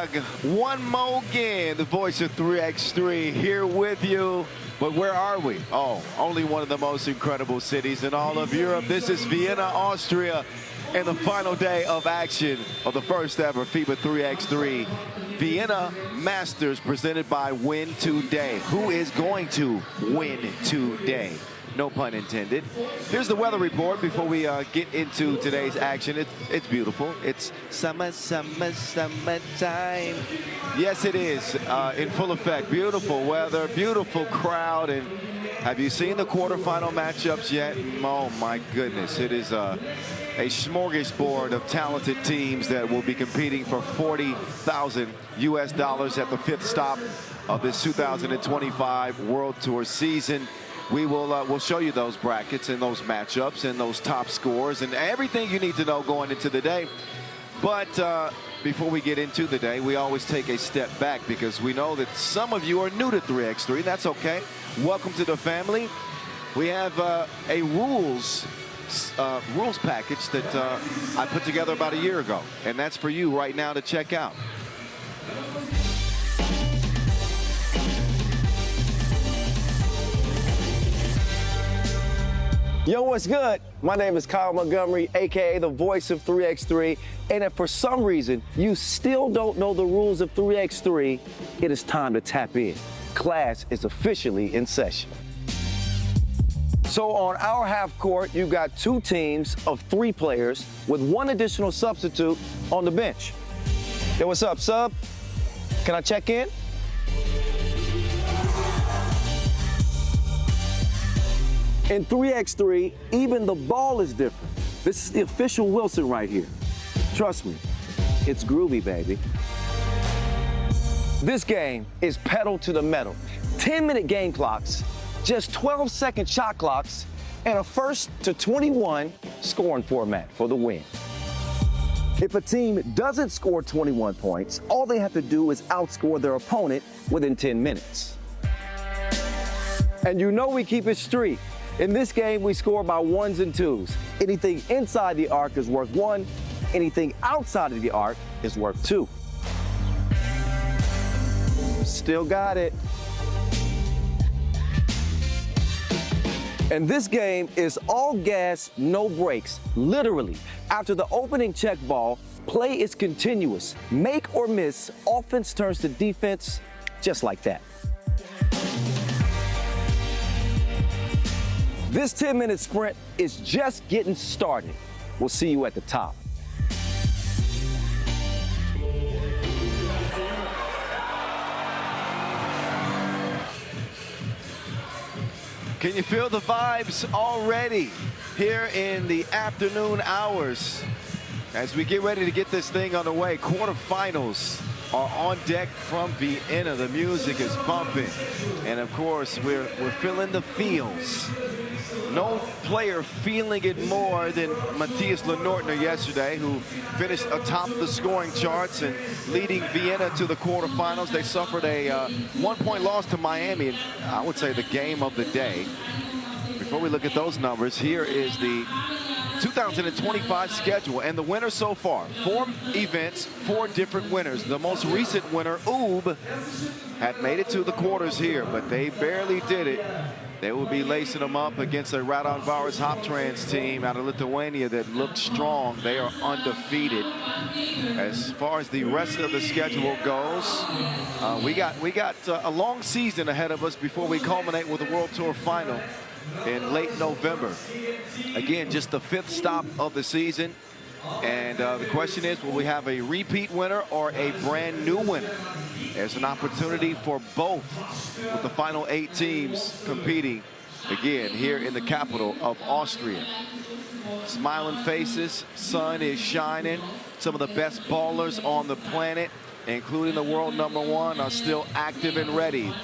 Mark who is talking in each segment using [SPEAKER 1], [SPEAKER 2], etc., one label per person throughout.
[SPEAKER 1] RABOBANK, one more again, the voice of 3x3 here with you. But where are we? Oh, only one of the most incredible cities in all of Europe. This is Vienna, Austria, and the final day of action of the first ever FIBA 3x3 Vienna Masters presented by Win Today. Who is going to win today? No pun intended. Here's the weather report before we get into today's action. It's beautiful. It's summer, summertime. Yes, it is in full effect. Beautiful weather, beautiful crowd. And have you seen the quarterfinal matchups yet? Oh my goodness, it is a smorgasbord of talented teams that will be competing for $40,000 US at the fifth stop of this 2025 World Tour season. We will we'll show you those brackets and those matchups and those top scores and everything you need to know going into the day. But before we get into the day, we always take a step back because we know that some of you are new to 3x3. That's okay. Welcome to the family. We have a rules package that I put together about a year ago, and that's for you right now to check out.
[SPEAKER 2] Yo, what's good? My name is Kyle Montgomery, aka the voice of 3x3, and if for some reason you still don't know the rules of 3x3, it is time to tap in. Class is officially in session. So on our half court, you've got two teams of 3 players with one additional substitute on the bench. Yo, what's up, sub? Can I check in? In 3x3, even the ball is different. This is the official Wilson right here. Trust me, it's groovy, baby. This game is pedal to the metal. 10-minute game clocks, just 12-second shot clocks, and a 1st to 21 scoring format for the win. If a team doesn't score 21 points, all they have to do is outscore their opponent within 10 minutes. And you know we keep it street. In this game, we score by 1s and 2s. Anything inside the arc is worth 1. Anything outside of the arc is worth 2. Still got it. And this game is all gas, no brakes. Literally, after the opening check ball, play is continuous. Make or miss, offense turns to defense, just like that. This 10-minute sprint is just getting started. We'll see you at the top.
[SPEAKER 1] Can you feel the vibes already here in the afternoon hours as we get ready to get this thing on the way? Quarterfinals are on deck from Vienna. The music is bumping, and of course we're feeling the feels. No player feeling it more than Matthias Lenortner yesterday, who finished atop the scoring charts and leading Vienna to the quarterfinals. They suffered a 1-point loss to Miami, and I would say the game of the day. Before we look at those numbers, here is the 2025 schedule, and the winner so far. 4 events, 4 different winners. The most recent winner, UB, had made it to the quarters here, but they barely did it. They will be lacing them up against a Raudondvaris Hoptrans team out of Lithuania that looks strong. They are undefeated. As far as the rest of the schedule goes, we got a long season ahead of us before we culminate with the World Tour final in late November. Again, just the 5th stop of the season. And the question is, will we have a repeat winner or a brand new winner? There's an opportunity for both with the final 8 teams competing again here in the capital of Austria. Smiling faces, sun is shining. Some of the best ballers on the planet, including the world #1, are still active and ready.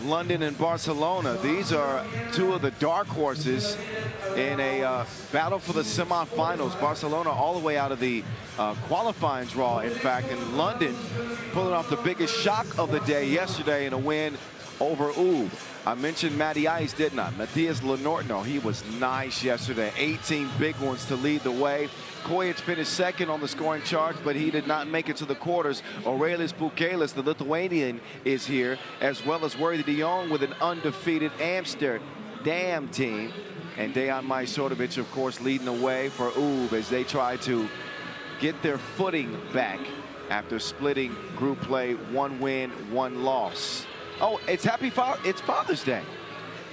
[SPEAKER 1] London and Barcelona, these are 2 of the dark horses in a battle for the semifinals. Barcelona all the way out of the qualifying draw, in fact, and London pulling off the biggest shock of the day yesterday in a win over Ub. I mentioned Matty Ice, didn't I? Matthias Lenortno, he was nice yesterday. 18 big ones to lead the way. Kojic finished second on the scoring chart, but he did not make it to the quarters. Aurelijus Pukelis, the Lithuanian, is here, as well as Worthy de Jong with an undefeated Amsterdam team. And Dejan Majsorovic, of course, leading the way for Ub as they try to get their footing back after splitting group play, 1 win, 1 loss. Oh, it's Father's Day.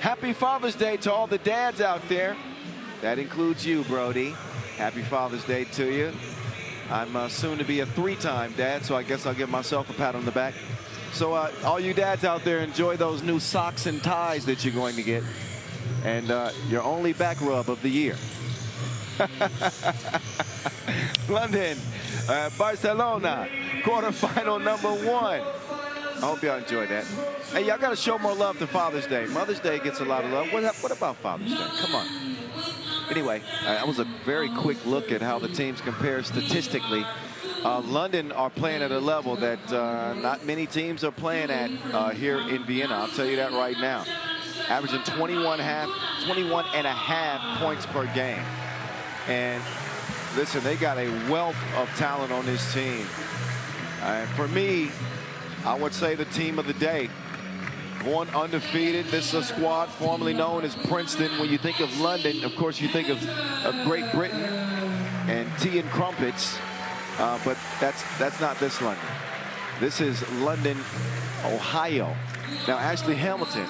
[SPEAKER 1] Happy Father's Day to all the dads out there. That includes you, Brody. Happy Father's Day to you. I'm soon to be a 3-time dad, so I guess I'll give myself a pat on the back. So all you dads out there, enjoy those new socks and ties that you're going to get. And your only back rub of the year. London, Barcelona, quarterfinal number 1. I hope y'all enjoyed that. Hey, y'all got to show more love to Father's Day. Mother's Day gets a lot of love. What about Father's Day? Come on. Anyway, that was a very quick look at how the teams compare statistically. London are playing at a level that not many teams are playing at here in Vienna. I'll tell you that right now. Averaging 21 and a half points per game. And listen, they got a wealth of talent on this team. For me, I would say the team of the day. Going undefeated. This is a squad formerly known as Princeton. When you think of London, of course, you think of Great Britain and tea and crumpets. But that's not this London. This is London, Ohio. Now, Ashley Hamilton,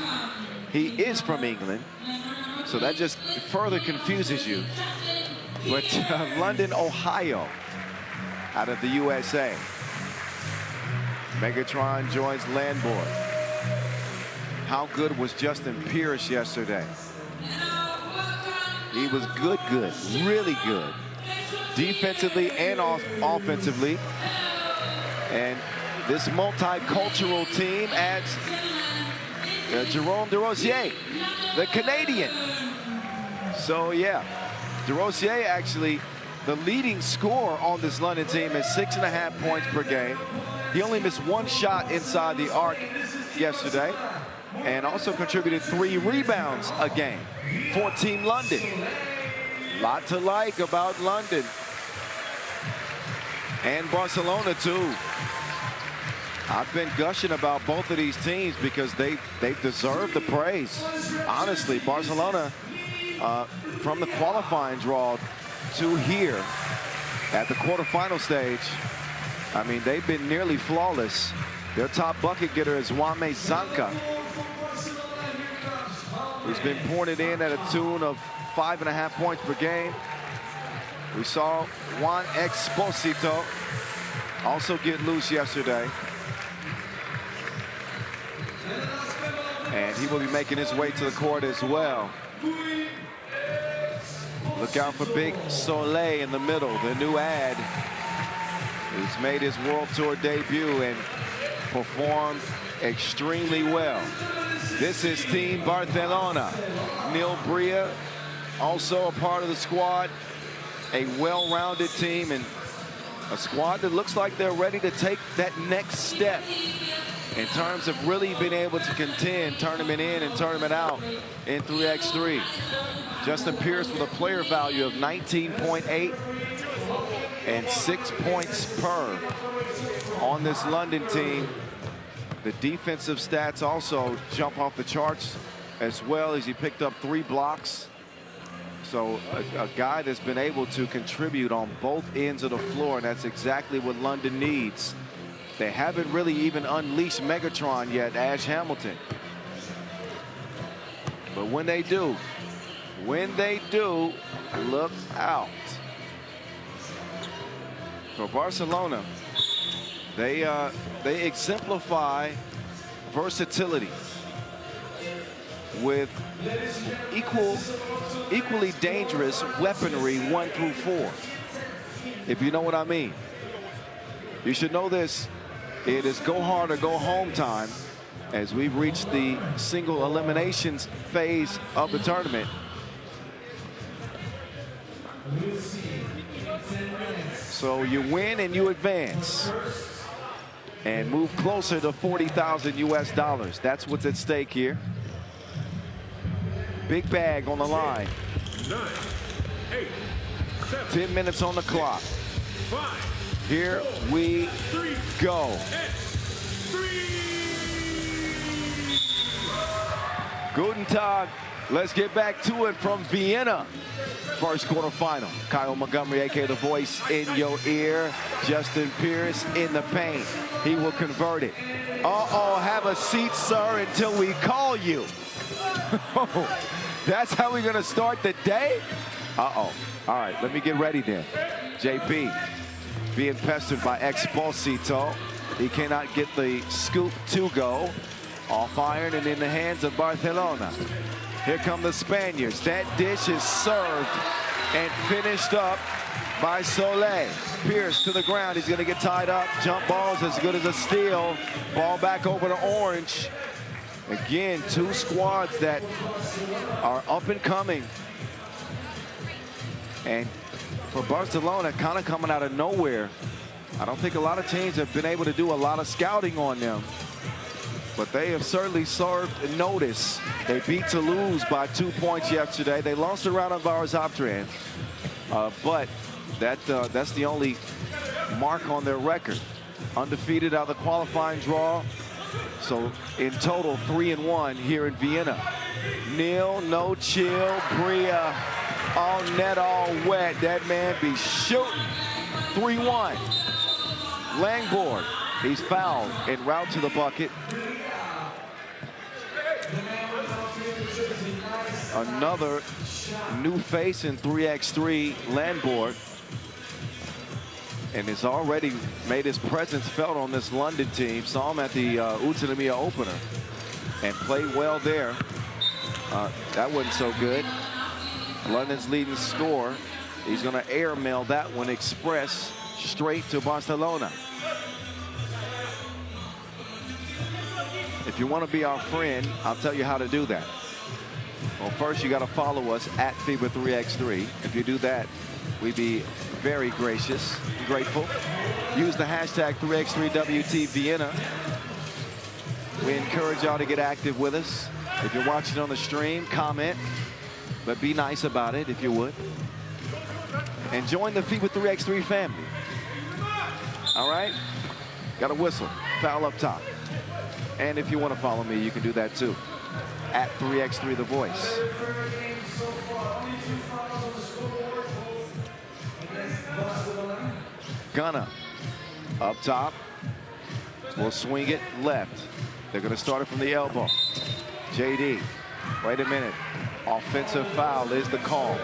[SPEAKER 1] he is from England, so that just further confuses you. But London, Ohio, out of the USA. Megatron joins Landboard. How good was Justin Pierce yesterday? He was good, really good. Defensively and offensively. And this multicultural team adds Jerome DeRosier, the Canadian. So, yeah, DeRosier actually the leading scorer on this London team is 6.5 points per game. He only missed 1 shot inside the arc yesterday and also contributed 3 rebounds a game for Team London. Lot to like about London. And Barcelona, too. I've been gushing about both of these teams because they deserve the praise. Honestly, Barcelona, from the qualifying draw to here at the quarterfinal stage, I mean, they've been nearly flawless. Their top bucket getter is Wame Zanka, who's been pointed in at a tune of 5.5 points per game. We saw Juan Exposito also get loose yesterday. And he will be making his way to the court as well. Look out for Big Soleil in the middle, the new ad. He's made his World Tour debut and performed extremely well. This is Team Barcelona. Neil Bria, also a part of the squad. A well-rounded team and a squad that looks like they're ready to take that next step in terms of really being able to contend tournament in and tournament out in 3x3. Justin Pierce with a player value of 19.8 and 6 points per on this London team. The defensive stats also jump off the charts as well, as he picked up 3 blocks. So a guy that's been able to contribute on both ends of the floor, and that's exactly what London needs. They haven't really even unleashed Megatron yet, Ash Hamilton. But when they do, look out. For Barcelona, they exemplify versatility with equally dangerous weaponry 1 through 4, if you know what I mean. You should know this. It is go hard or go home time as we've reached the single eliminations phase of the tournament. So you win and you advance. and move closer to 40,000 US dollars. That's what's at stake here. Big bag on the line.
[SPEAKER 3] 9, 8, 7,
[SPEAKER 1] 10 minutes on the clock.
[SPEAKER 3] 5,
[SPEAKER 1] Here we
[SPEAKER 3] 3,
[SPEAKER 1] go.
[SPEAKER 3] and 3.
[SPEAKER 1] Guten Tag. Let's get back to it from Vienna. First quarterfinal. Kyle Montgomery, a.k.a. the voice in your ear. Justin Pierce in the paint. He will convert it. Uh-oh, have a seat, sir, until we call you. That's how we're going to start the day? Uh-oh. All right, let me get ready then. JP being pestered by Expulsito. He cannot get the scoop to go. Off iron and in the hands of Barcelona. Here come the Spaniards. That dish is served and finished up by Soleil. Pierce to the ground. He's going to get tied up. Jump ball's as good as a steal. Ball back over to Orange. Again, two squads that are up and coming. And for Barcelona, kind of coming out of nowhere. I don't think a lot of teams have been able to do a lot of scouting on them. But they have certainly served notice. They beat Toulouse by 2 points yesterday. They lost to Raudondvaris Hoptrans. But that's the only mark on their record. Undefeated out of the qualifying draw. So in total, 3-1 here in Vienna. Nil, no chill, Bria, all net, all wet. That man be shooting. 3-1. Langborg, he's fouled en route to the bucket. Another new face in 3x3, Langborg. And has already made his presence felt on this London team. Saw him at the Utsunomiya opener and played well there. That wasn't so good. London's leading scorer. He's going to airmail that one express straight to Barcelona. If you want to be our friend, I'll tell you how to do that. Well, first you got to follow us at FIBA 3x3. If you do that, we'd be very gracious, grateful. Use the hashtag 3x3WT Vienna. We encourage y'all to get active with us. If you're watching on the stream, comment, but be nice about it if you would. And join the FIBA 3x3 family. All right? Got a whistle, foul up top. And if you want to follow me, you can do that too. At 3x3 The Voice. Gunna up top. Will swing it left. They're going to start it from the elbow. JD. Wait a minute. Offensive foul is the call.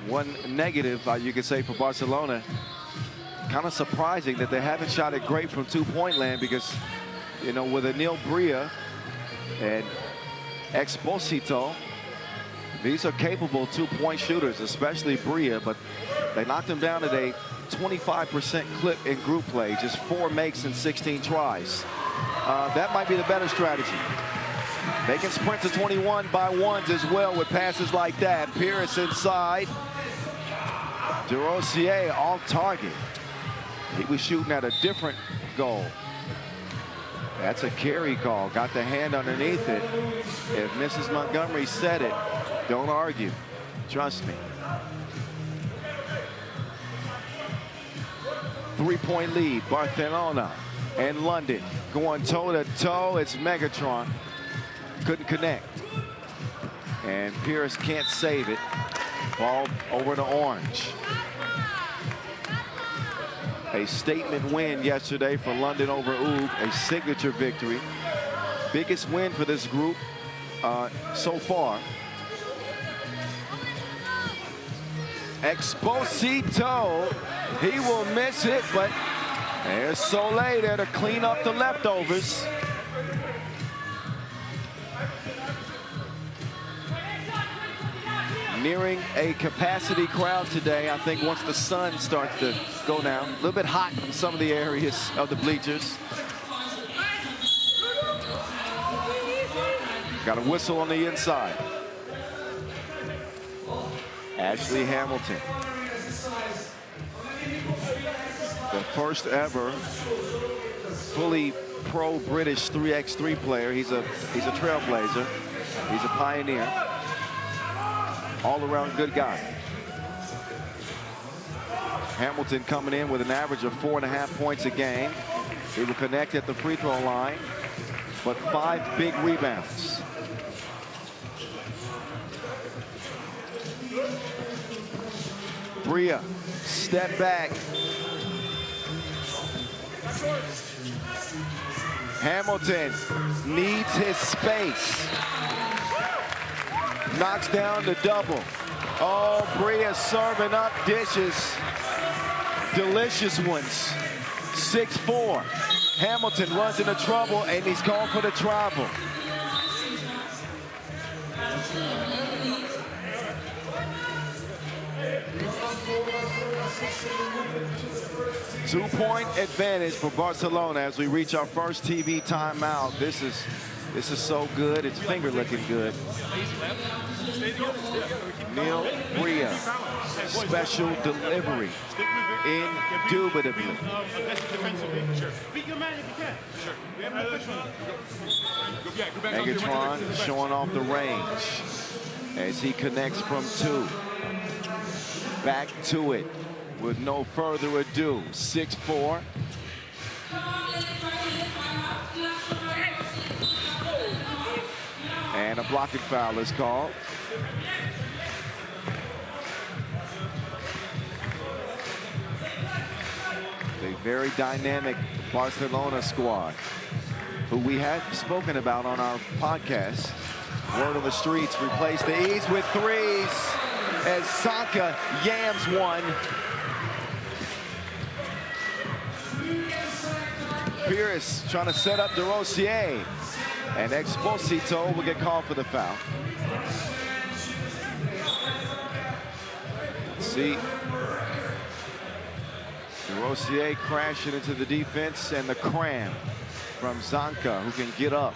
[SPEAKER 1] One negative, you could say, for Barcelona. Kind of surprising that they haven't shot it great from two-point land because, you know, with Anil Bria and Expulsito, these are capable two-point shooters, especially Bria, but they knocked him down at a 25% clip in group play, just 4 makes and 16 tries. That might be the better strategy. They can sprint to 21 by ones as well with passes like that. Pierce inside. DeRosier off target. He was shooting at a different goal. That's a carry call. Got the hand underneath it. If Mrs. Montgomery said it, don't argue. Trust me. 3-point lead. Barcelona and London going toe-to-toe. It's Megatron. Couldn't connect. And Pierce can't save it. Ball over to Orange. A statement win yesterday for London over UB, a signature victory. Biggest win for this group so far. Expulsito, he will miss it, but there's Soleil there to clean up the leftovers. Nearing a capacity crowd today. I think once the sun starts to go down, a little bit hot in some of the areas of the bleachers. Got a whistle on the inside. Ashley Hamilton, the first ever fully pro British 3x3 player. He's a trailblazer. He's a pioneer. All around good guy. Hamilton coming in with an average of 4.5 points a game. He will connect at the free throw line, but 5 big rebounds. Bria, step back. Hamilton needs his space. Knocks down the double. Oh, Bria serving up dishes. Delicious ones. 6-4. Hamilton runs into trouble, and he's called for the travel. Two-point advantage for Barcelona as we reach our first TV timeout. This is so good. It's finger looking good. Neil Bria, special delivery, indubitably. Megatron showing off the range as he connects from 2. Back to it with no further ado. 6-4. And a blocking foul is called. A very dynamic Barcelona squad, who we have spoken about on our podcast. Word on the streets, replace the E's with 3s as Sanka yams one. Pierce trying to set up DeRosier, and Exposito will get called for the foul. Let's see. DeRosier crashing into the defense, and the cram from Zanka, who can get up.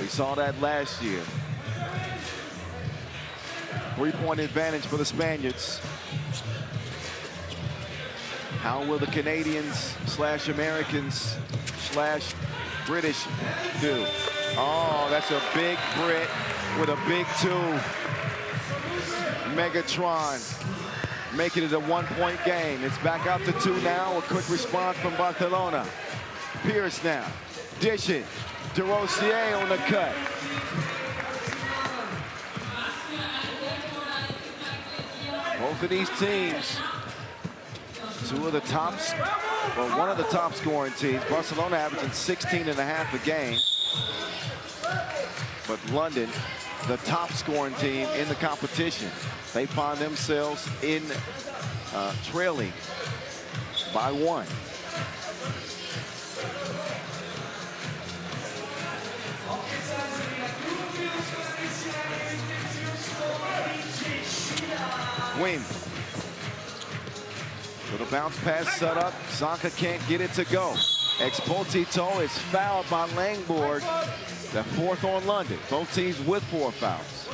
[SPEAKER 1] We saw that last year. 3-point advantage for the Spaniards. How will the Canadians / Americans / British do? Oh, that's a big Brit with a big 2. Megatron making it a 1-point game. It's back out to 2 now. A quick response from Barcelona. Pierce now. Dish it. DeRosier on the cut. Both of these teams, 2 of the tops, well, 1 of the top scoring teams. Barcelona averaging 16.5 a game. But London, the top scoring team in the competition. They find themselves in trailing by 1. Wing. Little bounce pass set up. Zanka can't get it to go. Exposito is fouled by Langborg. The 4th on London. Both teams with 4 fouls.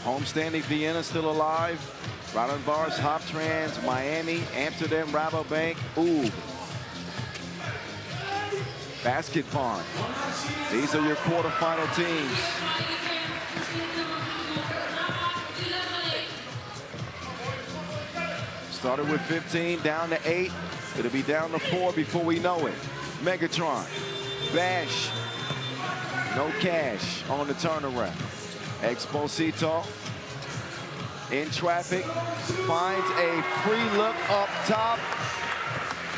[SPEAKER 1] Homestanding Vienna still alive. Raudondvaris, Hoptrans, Miami, Amsterdam, Rabobank, Ooh. Basket Pond. These are your quarterfinal teams. Started with 15, down to 8. It'll be down to 4 before we know it. Megatron, Bash, no cash on the turnaround. Exposito in traffic, finds a free look up top,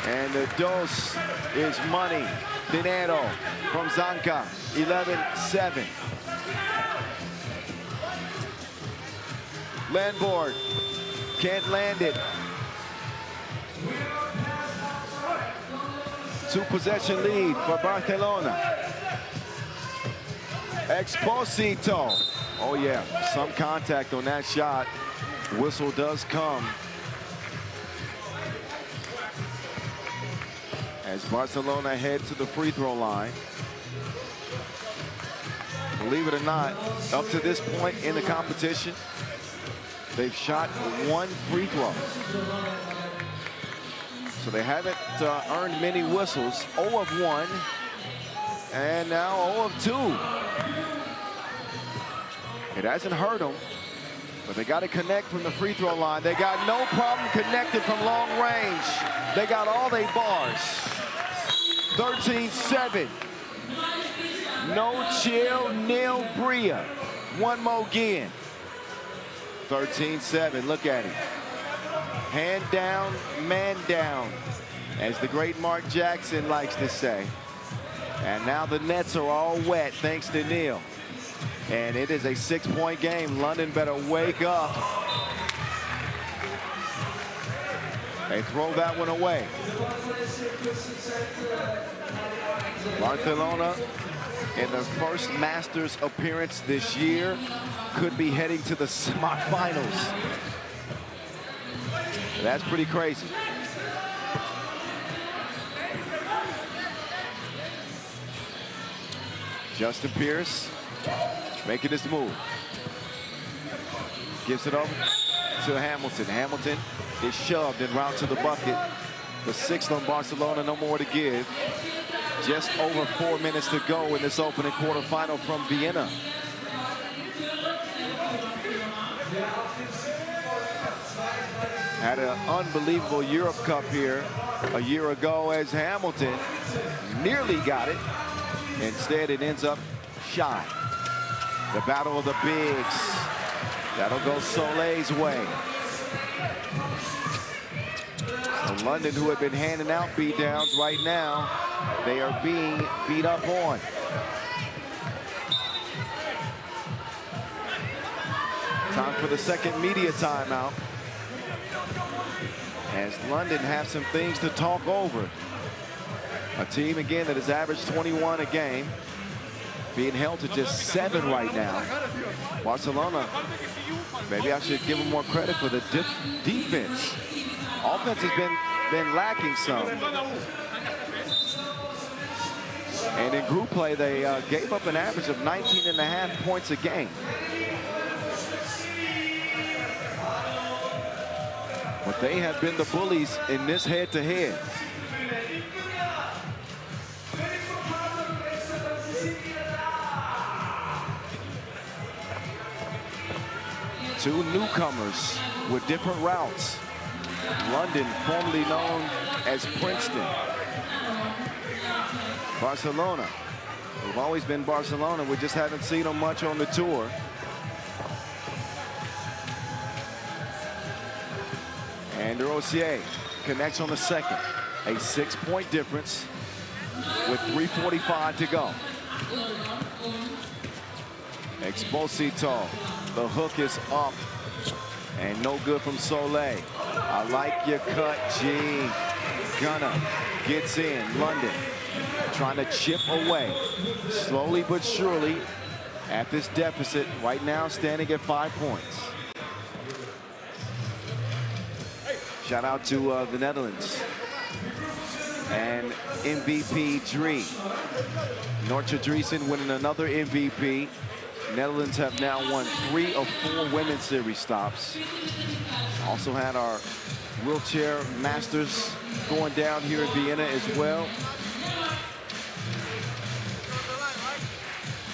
[SPEAKER 1] and the dose is money. Dinero from Zanka, 11-7. Landborg can't land it. 2-possession lead for Barcelona. Exposito. Oh yeah, some contact on that shot. Whistle does come. As Barcelona head to the free throw line. Believe it or not, up to this point in the competition, they've shot 1 free throw. So they haven't earned many whistles. 0 of 1, and now 0 of 2. It hasn't hurt them, but they got to connect from the free throw line. They got no problem connecting from long range. They got all they bars. 13-7. No chill, nil Bria. One more again. 13-7, look at him. Hand down, man down, as the great Mark Jackson likes to say. And now the nets are all wet thanks to Neal. And it is a 6-point game. London better wake up. They throw that one away. Barcelona, in their first Masters appearance this year, could be heading to the semifinals. That's pretty crazy. Justin Pierce making his move. Gives it over to Hamilton. Hamilton is shoved en route to the bucket. The 6th on Barcelona, no more to give. Just over 4 minutes to go in this opening quarterfinal from Vienna. Had an unbelievable Europe Cup here a year ago as Hamilton nearly got it. Instead, it ends up shy. The battle of the bigs. That'll go Soleil's way. So London, who have been handing out beatdowns, right now, they are being beat up on. Time for the second media timeout, as London have some things to talk over. A team, again, that has averaged 21 a game, being held to just 7 right now. Barcelona, maybe I should give them more credit for the defense. Offense has been lacking some. And in group play, they gave up an average of 19.5 points a game. But they have been the bullies in this head-to-head. Two newcomers with different routes. London, formerly known as Princeton. Barcelona. We've always been Barcelona. We just haven't seen them much on the tour. And Rosier connects on the second. A 6-point difference with 3:45 to go. Exposito. The hook is up. And no good from Soleil. I like your cut, G. Gunner gets in. London trying to chip away. Slowly but surely at this deficit. Right now standing at 5 points. Shout out to the Netherlands. And MVP Drie. Nortje Driesen winning another MVP. Netherlands have now won 3 of 4 women's series stops. Also had our wheelchair masters going down here in Vienna as well.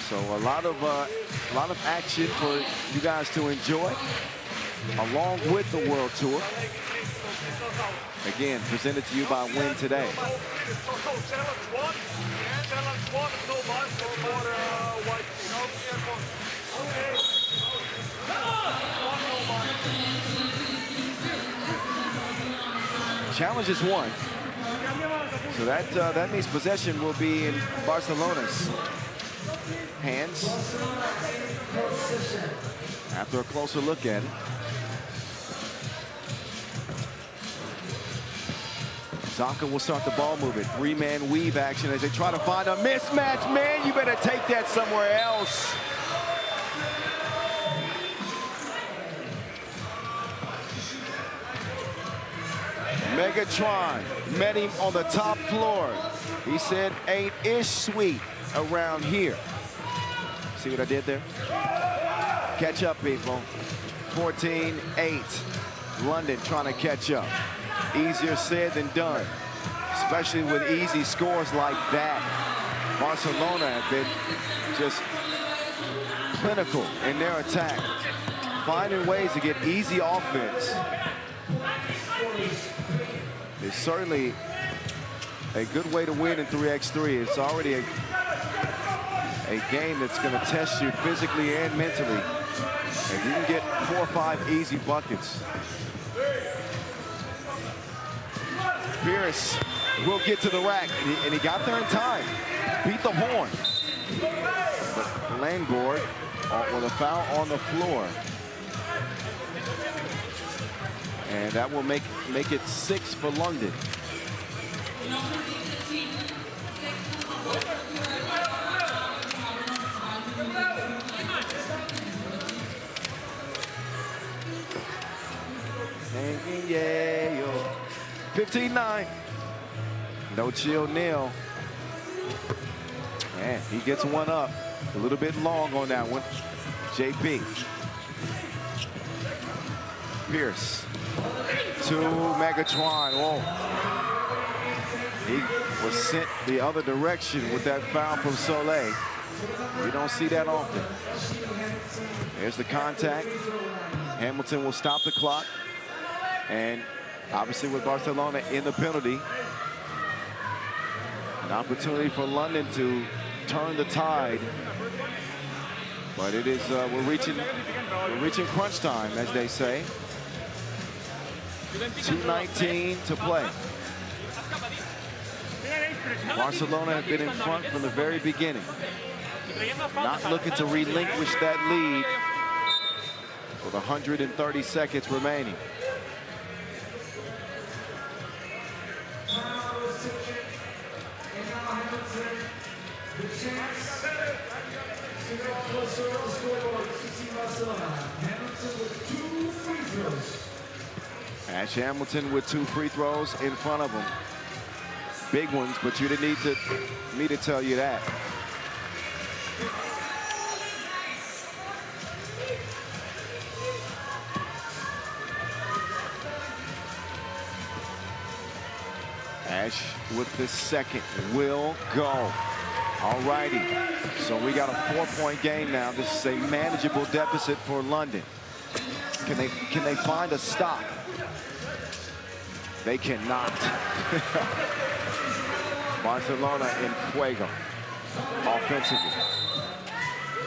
[SPEAKER 1] So a lot of action for you guys to enjoy, along with the World Tour. Again, presented to you by Win Today. Challenge is won. So that means possession will be in Barcelona's hands. After a closer look at it. Zonka will start the ball movement. 3-man weave action as they try to find a mismatch. Man, you better take that somewhere else. Megatron met him on the top floor. He said, ain't ish sweet around here. See what I did there? Catch up, people. 14-8. London trying to catch up. Easier said than done, especially with easy scores like that. Barcelona have been just clinical in their attack, finding ways to get easy offense. It's certainly a good way to win in 3x3. It's already a game that's going to test you physically and mentally. If you can get 4 or 5 easy buckets. Pierce will get to the rack, and he got there in time. Beat the horn. But Langford with a foul on the floor. And that will make it 6 for London. Yeah, 15-9. No chill nil. And he gets one up. A little bit long on that one. JP. Pierce to Megatron. Oh. He was sent the other direction with that foul from Soleil. You don't see that often. There's the contact. Hamilton will stop the clock. And obviously with Barcelona in the penalty, an opportunity for London to turn the tide. But it is, we're reaching crunch time, as they say. 2:19 to play. Barcelona have been in front from the very beginning. Not looking to relinquish that lead with 130 seconds remaining. Ash Hamilton with 2 free throws in front of him. Big ones, but you didn't need me to tell you that. Ash with the second will go. All righty. So we got a 4-point game now. This is a manageable deficit for London. Can they find a stop? They cannot. Barcelona in fuego offensively.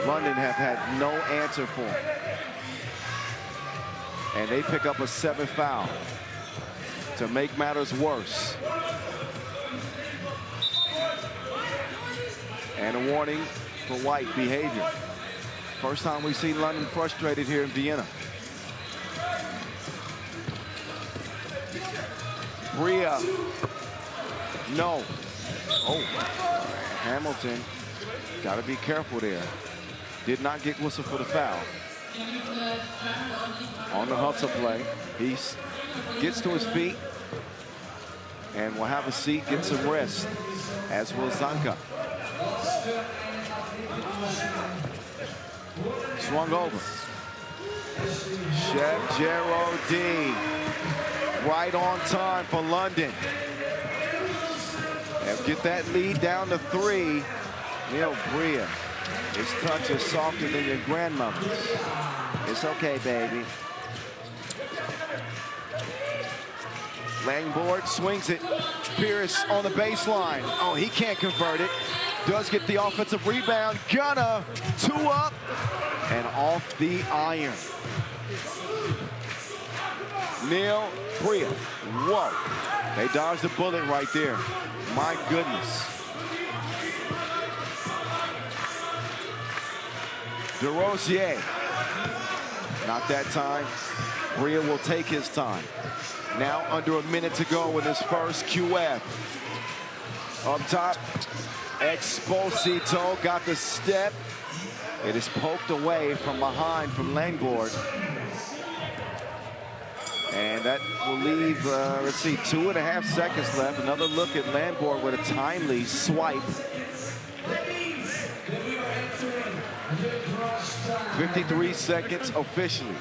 [SPEAKER 1] London have had no answer for them. And they pick up a 7th foul to make matters worse. And a warning for White behavior. First time we've seen London frustrated here in Vienna. Bria. No. Oh, Hamilton. Got to be careful there. Did not get whistled for the foul. On the hustle play. He gets to his feet and will have a seat, get some rest, as will Zanka. Swung over. Chef Geraldine. Right on time for London. And get that lead down to 3. Neil Bria. His touch is softer than your grandmother's. It's okay, baby. Langford swings it. Pierce on the baseline. Oh, he can't convert it. Does get the offensive rebound. Gonna 2 up and off the iron. Neil Bria. Whoa. They dodged the bullet right there. My goodness. DeRosier. Not that time. Bria will take his time. Now under a minute to go in his first QF. Up top, Exposito got the step. It is poked away from behind from Langford. And that will leave, let's see, 2.5 seconds left. Another look at Langford with a timely swipe. 53 seconds officially.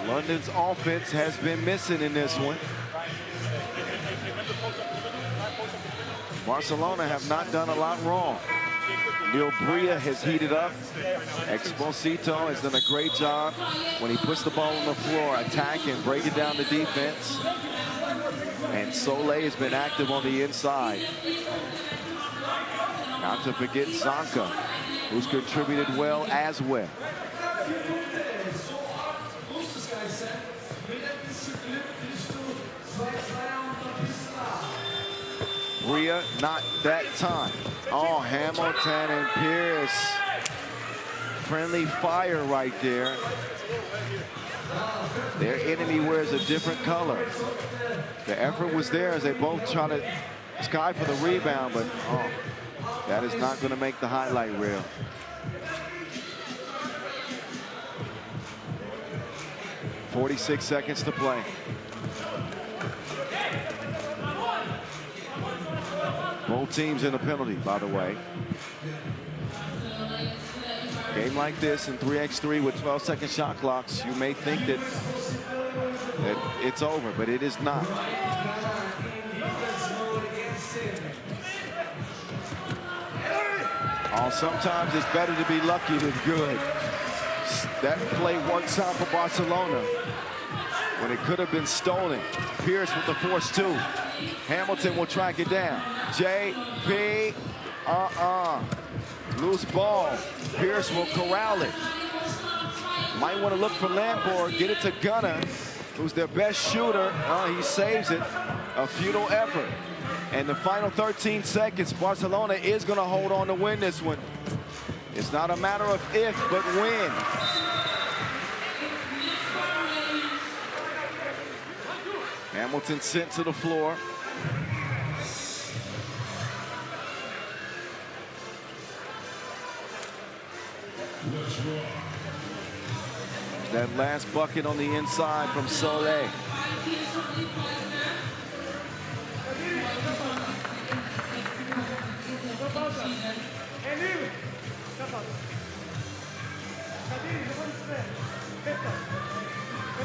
[SPEAKER 1] London's offense has been missing in this one. Barcelona have not done a lot wrong. Neil Bria has heated up. Exposito has done a great job when he puts the ball on the floor, attacking, breaking down the defense. And Soleil has been active on the inside. Not to forget Zanka, who's contributed well as well. Bria, not that time. Oh, Hamilton and Pierce. Friendly fire right there. Their enemy wears a different color. The effort was there as they both try to sky for the rebound, but oh, that is not going to make the highlight reel. .46 seconds to play. Both teams in a penalty, by the way. Game like this in 3x3 with 12-second shot clocks, you may think that it's over, but it is not. Oh, sometimes it's better to be lucky than good. That play works out for Barcelona when it could have been stolen. Pierce with the force two. Hamilton will track it down. JP, loose ball. Pierce will corral it. Might want to look for Lamborg, get it to Gunner, who's their best shooter. He saves it. A futile effort. And the final 13 seconds, Barcelona is going to hold on to win this one. It's not a matter of if, but when. Hamilton sent to the floor. That last bucket on the inside from Soleil.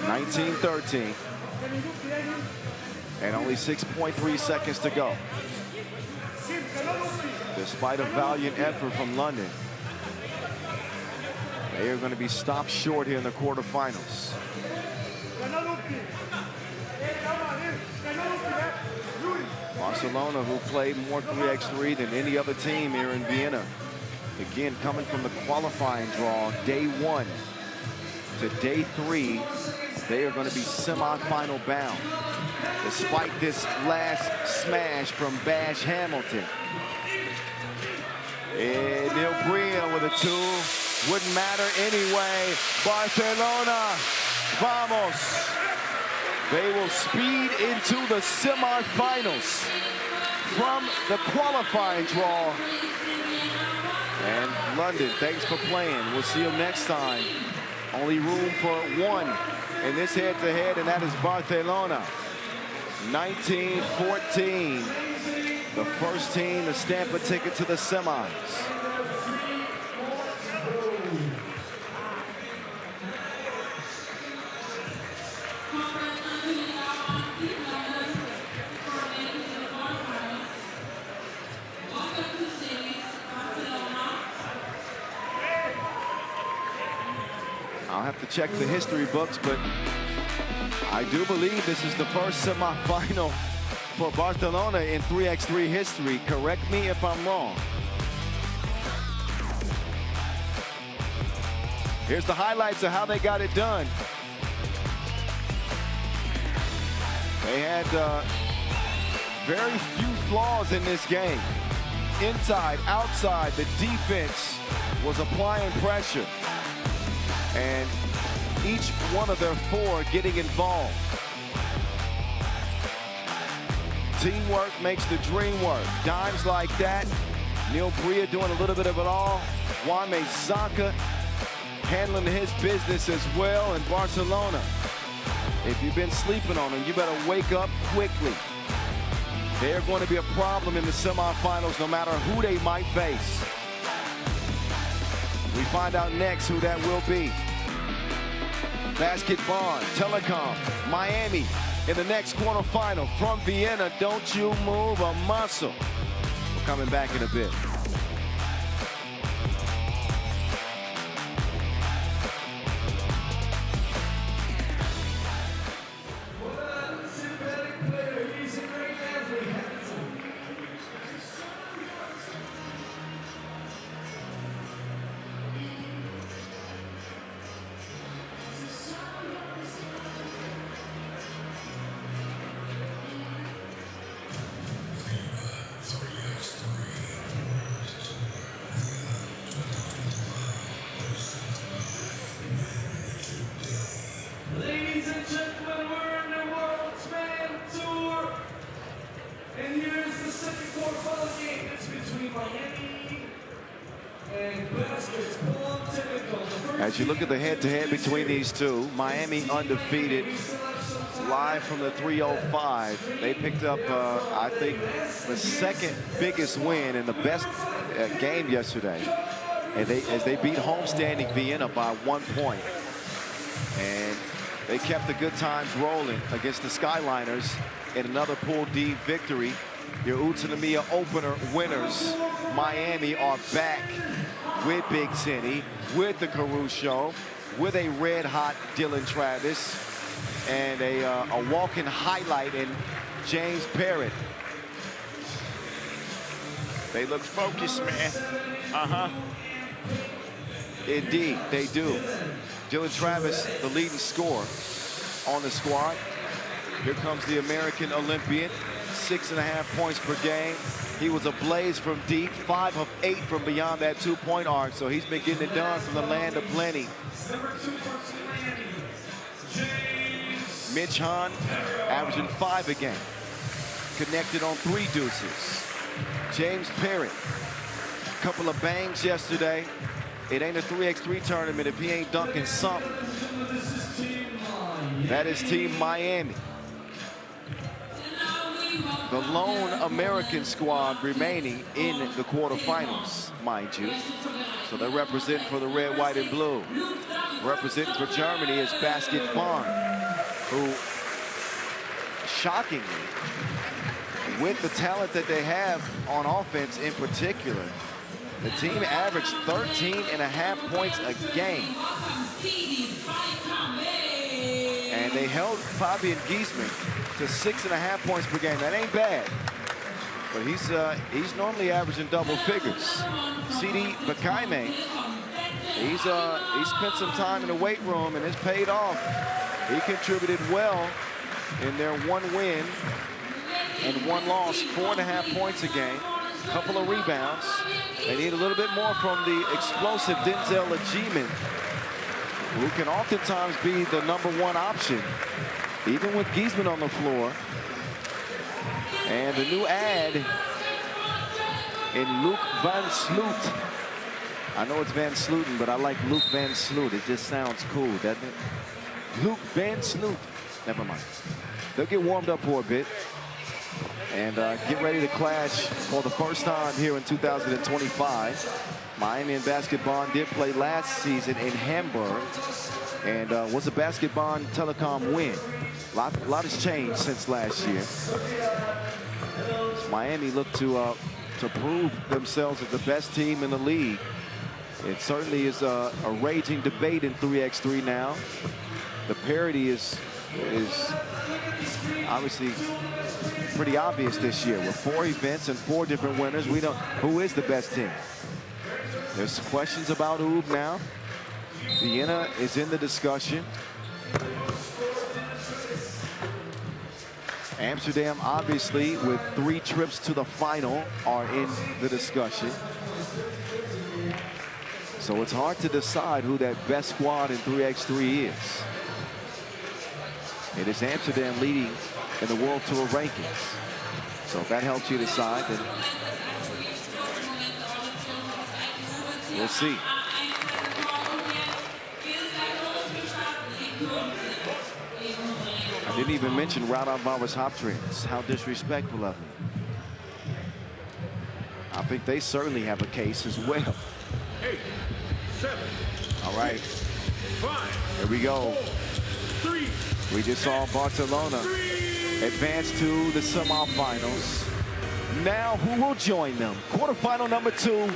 [SPEAKER 1] (19-13) and only 6.3 seconds to go. Despite a valiant effort from London, they are going to be stopped short here in the quarterfinals. Barcelona, who played more 3x3 than any other team here in Vienna. Again, coming from the qualifying draw, day 1 to day 3, they are going to be semi-final bound. Despite this last smash from Bash Hamilton. And Neil Bria with a 2. Wouldn't matter anyway. Barcelona, vamos. They will speed into the semifinals from the qualifying draw. And London, thanks for playing. We'll see you next time. Only room for one in this head-to-head, and that is Barcelona. 19-14. The first team to stamp a ticket to the semis. I'll have to check the history books, but I do believe this is the first semifinal for Barcelona in 3x3 history. Correct me if I'm wrong. Here's the highlights of how they got it done. They had very few flaws in this game. Inside, outside, the defense was applying pressure. And each one of their 4 getting involved. Teamwork makes the dream work. Dimes like that. Neil Bria doing a little bit of it all. Wame Zanka handling his business as well in Barcelona. If you've been sleeping on him, you better wake up quickly. They're going to be a problem in the semifinals no matter who they might face. We find out next who that will be. Bonn, Telekom, Miami in the next quarterfinal from Vienna. Don't you move a muscle. We're coming back in a bit.
[SPEAKER 4] Ladies and gentlemen, we're in the World's Man Tour. And here's the second quarterfinal game. It's between Miami and Basketball Telekom.
[SPEAKER 1] As you look at the head-to-head between these two, Miami undefeated, live from the 305. They picked up, I think, the second biggest win and the best game yesterday. And as they beat homestanding Vienna by 1 point. And they kept the good times rolling against the Skyliners in another Pool D victory. Your Utsunomiya opener winners, Miami, are back with Big Cindy, with the Caruso, with a red-hot Dylan Travis, and a walking highlight in James Parrott. They look focused, man. Indeed, they do. Dylan Travis, the leading scorer on the squad. Here comes the American Olympian, 6.5 points per game. He was ablaze from deep, 5 of 8 from beyond that 2-point arc, so he's been getting it done from the land of plenty. Mitch Hahn averaging 5 a game, connected on 3 deuces. James Parrott, a couple of bangs yesterday. It ain't a 3x3 tournament if he ain't dunking something. That is Team Miami. The lone American squad remaining in the quarterfinals, mind you. So they're representing for the red, white, and blue. Representing for Germany is Bonn, who, shockingly, with the talent that they have on offense in particular, the team averaged 13.5 points a game. And they held Fabian Giesman to 6.5 points per game. That ain't bad. But he's normally averaging double figures. CD Bakaime, he spent some time in the weight room and it's paid off. He contributed well in their 1 win and 1 loss, 4.5 points a game. Couple of rebounds. They need a little bit more from the explosive Denzel Ajiman, who can oftentimes be the #1 option, even with Giesman on the floor. And the new ad in Luke Van Sloot. I know it's Van Slooten, but I like Luke Van Sloot. It just sounds cool, doesn't it? Luke Van Sloot. Never mind. They'll get warmed up for a bit and get ready to clash for the first time here in 2025. Miami and Basketball did play last season in Hamburg, and was a Basketball Telekom win. A lot has changed since last year. Miami looked to prove themselves as the best team in the league. It certainly is a raging debate in 3x3 now. The parity is obviously pretty obvious this year. With 4 events and 4 different winners, we don't who is the best team. There's questions about Oob now. Vienna is in the discussion. Amsterdam, obviously, with 3 trips to the final, are in the discussion. So it's hard to decide who that best squad in 3x3 is. It is Amsterdam leading in the World Tour rankings. So if that helps you decide, then we'll see. I Didn't even mention Raudondvaris Hoptrans. How disrespectful of me. I think they certainly have a case as well.
[SPEAKER 3] 8, 7.
[SPEAKER 1] All right.
[SPEAKER 3] 5.
[SPEAKER 1] Here we go.
[SPEAKER 3] 3.
[SPEAKER 1] We just saw Barcelona advance to the semifinals. Now who will join them? Quarterfinal number 2,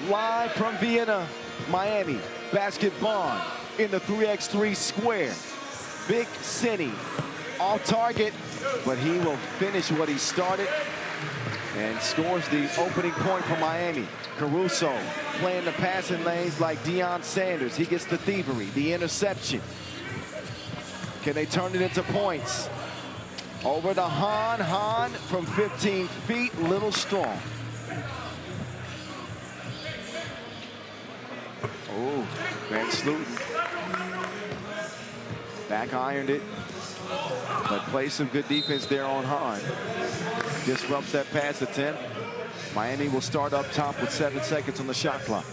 [SPEAKER 1] live from Vienna, Miami. Basket Bonn in the 3x3 square. Big City off target, but he will finish what he started and scores the opening point for Miami. Caruso playing the passing lanes like Deion Sanders. He gets the thievery, the interception. Can they turn it into points? Over to Han. Han from 15 feet, little strong. Oh, Van Sluten. Back ironed it, but plays some good defense there on Han. Disrupts that pass attempt. Miami will start up top with 7 seconds on the shot clock.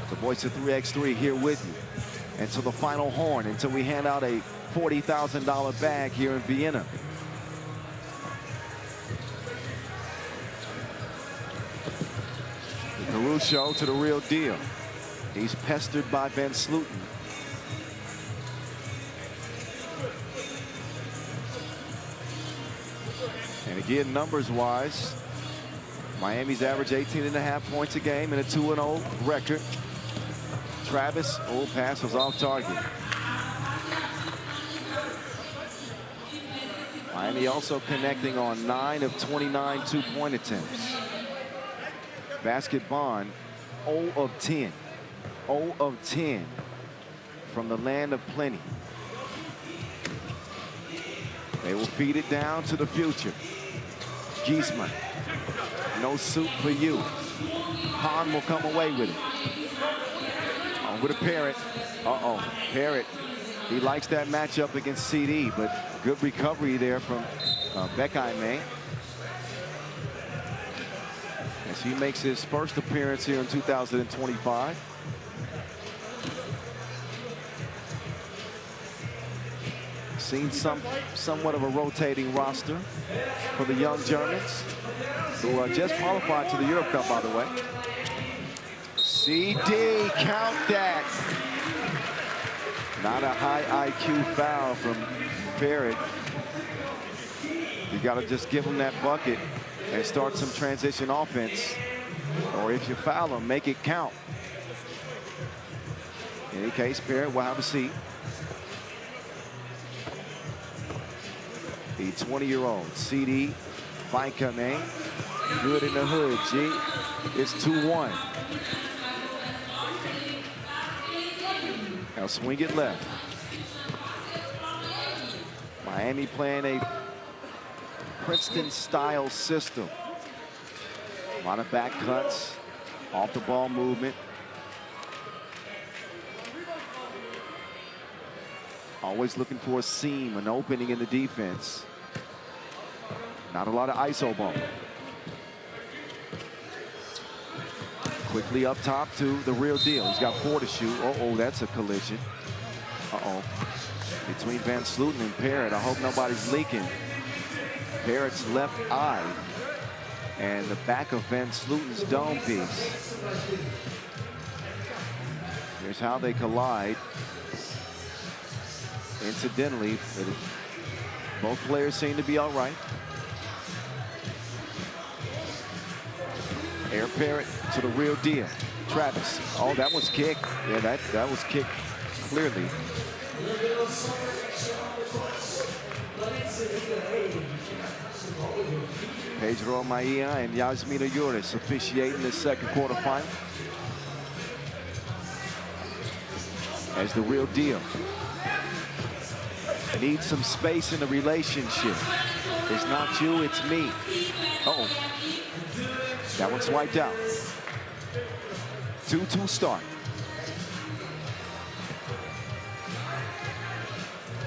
[SPEAKER 1] The voice of 3x3 here with you until the final horn, until we hand out a $40,000 bag here in Vienna. Caruso to the real deal. He's pestered by Van Sluten. And again, numbers-wise, Miami's average 18.5 points a game and a 2-0 record. Travis, old pass was off target. Miami also connecting on 9 of 29 two-point attempts. Basket Bonn, 0 of 10. 0 of 10 from the land of plenty. They will feed it down to the future. Giesman, no suit for you. Han will come away with it. On with a Parrott. Parrott. He likes that matchup against CD, but good recovery there from Beckheim. As he makes his first appearance here in 2025. Seen somewhat of a rotating roster for the young Germans, who just qualified to the Europe Cup, by the way. CD, count that. Not a high IQ foul from Parrott. You got to just give him that bucket and start some transition offense. Or if you foul him, make it count. In any case, Parrott will have a seat. The 20-year-old CD Vaikame, good in the hood, G. It's 2-1. Now swing it left. Miami playing a Princeton-style system. A lot of back cuts, off the ball movement. Always looking for a seam, an opening in the defense. Not a lot of ISO ball. Quickly up top to the real deal. He's got 4 to shoot. Uh-oh, that's a collision. Uh-oh. Between Van Sluten and Parrott. I hope nobody's leaking. Parrott's left eye and the back of Van Sluten's dome piece. Here's how they collide. Incidentally, both players seem to be all right. Air Parrott to the real deal. Travis. Oh, that was kicked. Yeah, that was kicked clearly. Pedro Maia and Yasmina Yuris officiating the second quarterfinal. As the real deal. Need some space in the relationship. It's not you, it's me. Uh-oh. That one swiped out. 2-2 start.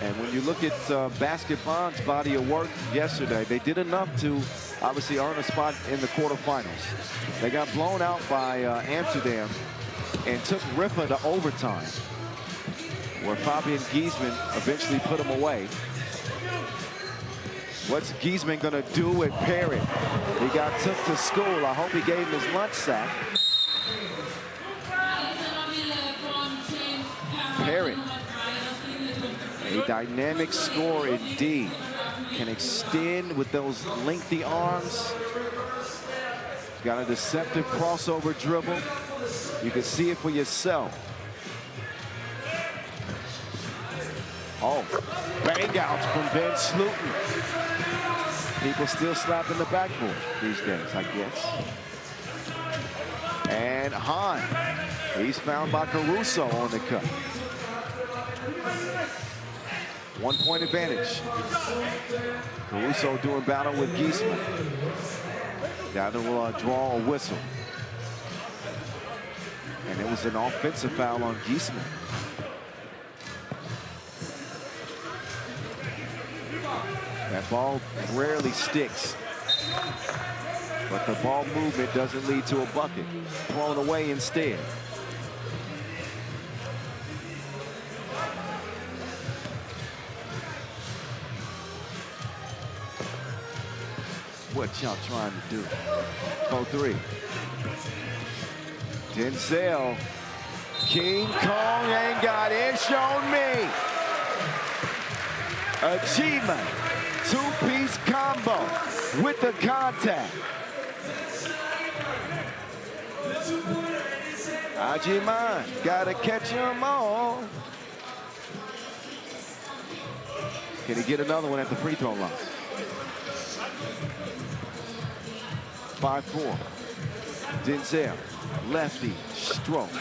[SPEAKER 1] And when you look at Basket Bond's body of work yesterday, they did enough to obviously earn a spot in the quarterfinals. They got blown out by Amsterdam and took Riffa to overtime, where Fabian Giesman eventually put him away. What's Giesman gonna do with Parrott? He got took to school. I hope he gave him his lunch sack. Parrott, a dynamic scorer indeed. Can extend with those lengthy arms. Got a deceptive crossover dribble. You can see it for yourself. Oh, bang outs from Van Slooten. People still slapping the backboard these days, I guess. And Hahn, he's found by Caruso on the cut. 1 point advantage. Caruso doing battle with Giesman. Got to draw a whistle. And it was an offensive foul on Giesman. That ball rarely sticks. But the ball movement doesn't lead to a bucket. Thrown away instead. What y'all trying to do? 4-3. Denzel. King Kong ain't got it. Shown me. Achievement. Two-piece combo with the contact. Ajiman, gotta catch them all. Can he get another one at the free throw line? 5-4. Denzel, lefty, stroke.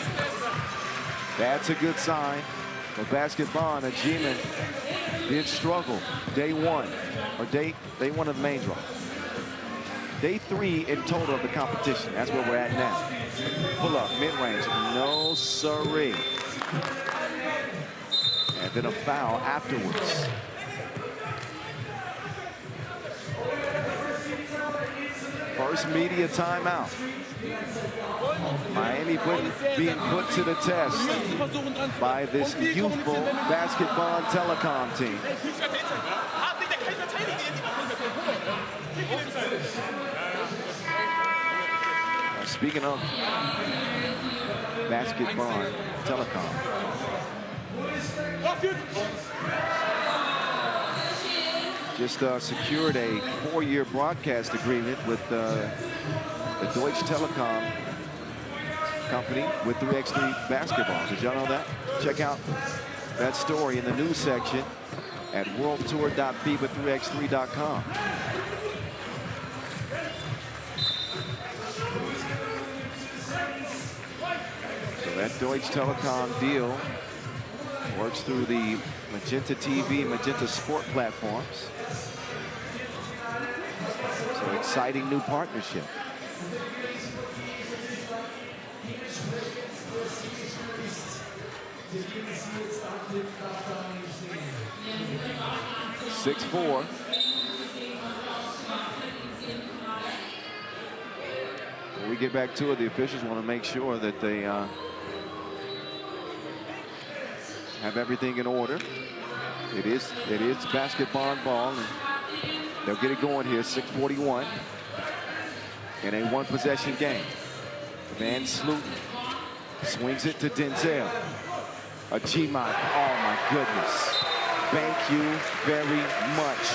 [SPEAKER 1] That's a good sign for basketball. Ajiman did struggle day one, or day one of the main draw. Day 3 in total of the competition. That's where we're at now. Pull up, mid-range, no siree. And then a foul afterwards. First media timeout. Miami being put to the test by this youthful basketball Telekom team. Speaking of basketball Telekom, just secured a 4-year broadcast agreement with the Deutsche Telekom company with 3x3 basketball. Did y'all know that? Check out that story in the news section at worldtour.fiba3x3.com. So that Deutsche Telekom deal works through the Magenta TV, Magenta Sport platforms. So exciting new partnership. (6-4). When we get back to it, the officials want to make sure that they have everything in order. It is basketball ball, and they'll get it going here. 6:41 in a one-possession game. Van Slooten swings it to Denzel. Achievement. Oh my goodness. Thank you very much.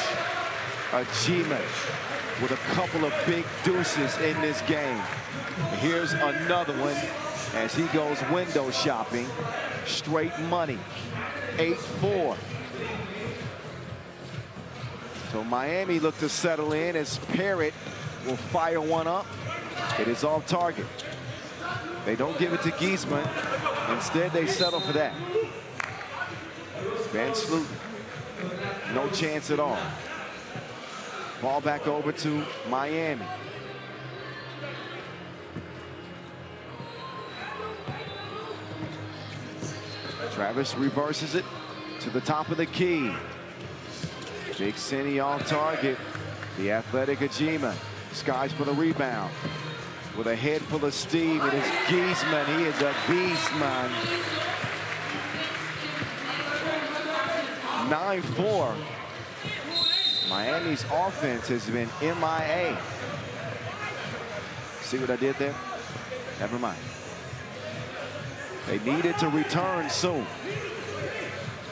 [SPEAKER 1] Achievement with a couple of big deuces in this game. Here's another one as he goes window shopping. Straight money. 8-4. So Miami look to settle in as Parrott will fire one up. It is off target. They don't give it to Giesman. Instead, they settle for that. Van Slooten, no chance at all. Ball back over to Miami. Travis reverses it to the top of the key. Big Cindy on target. The athletic Ajima skies for the rebound. With a head full of steam, it is Giesman. He is a beast, man. 9-4. Miami's offense has been MIA. See what I did there? Never mind. They needed to return soon.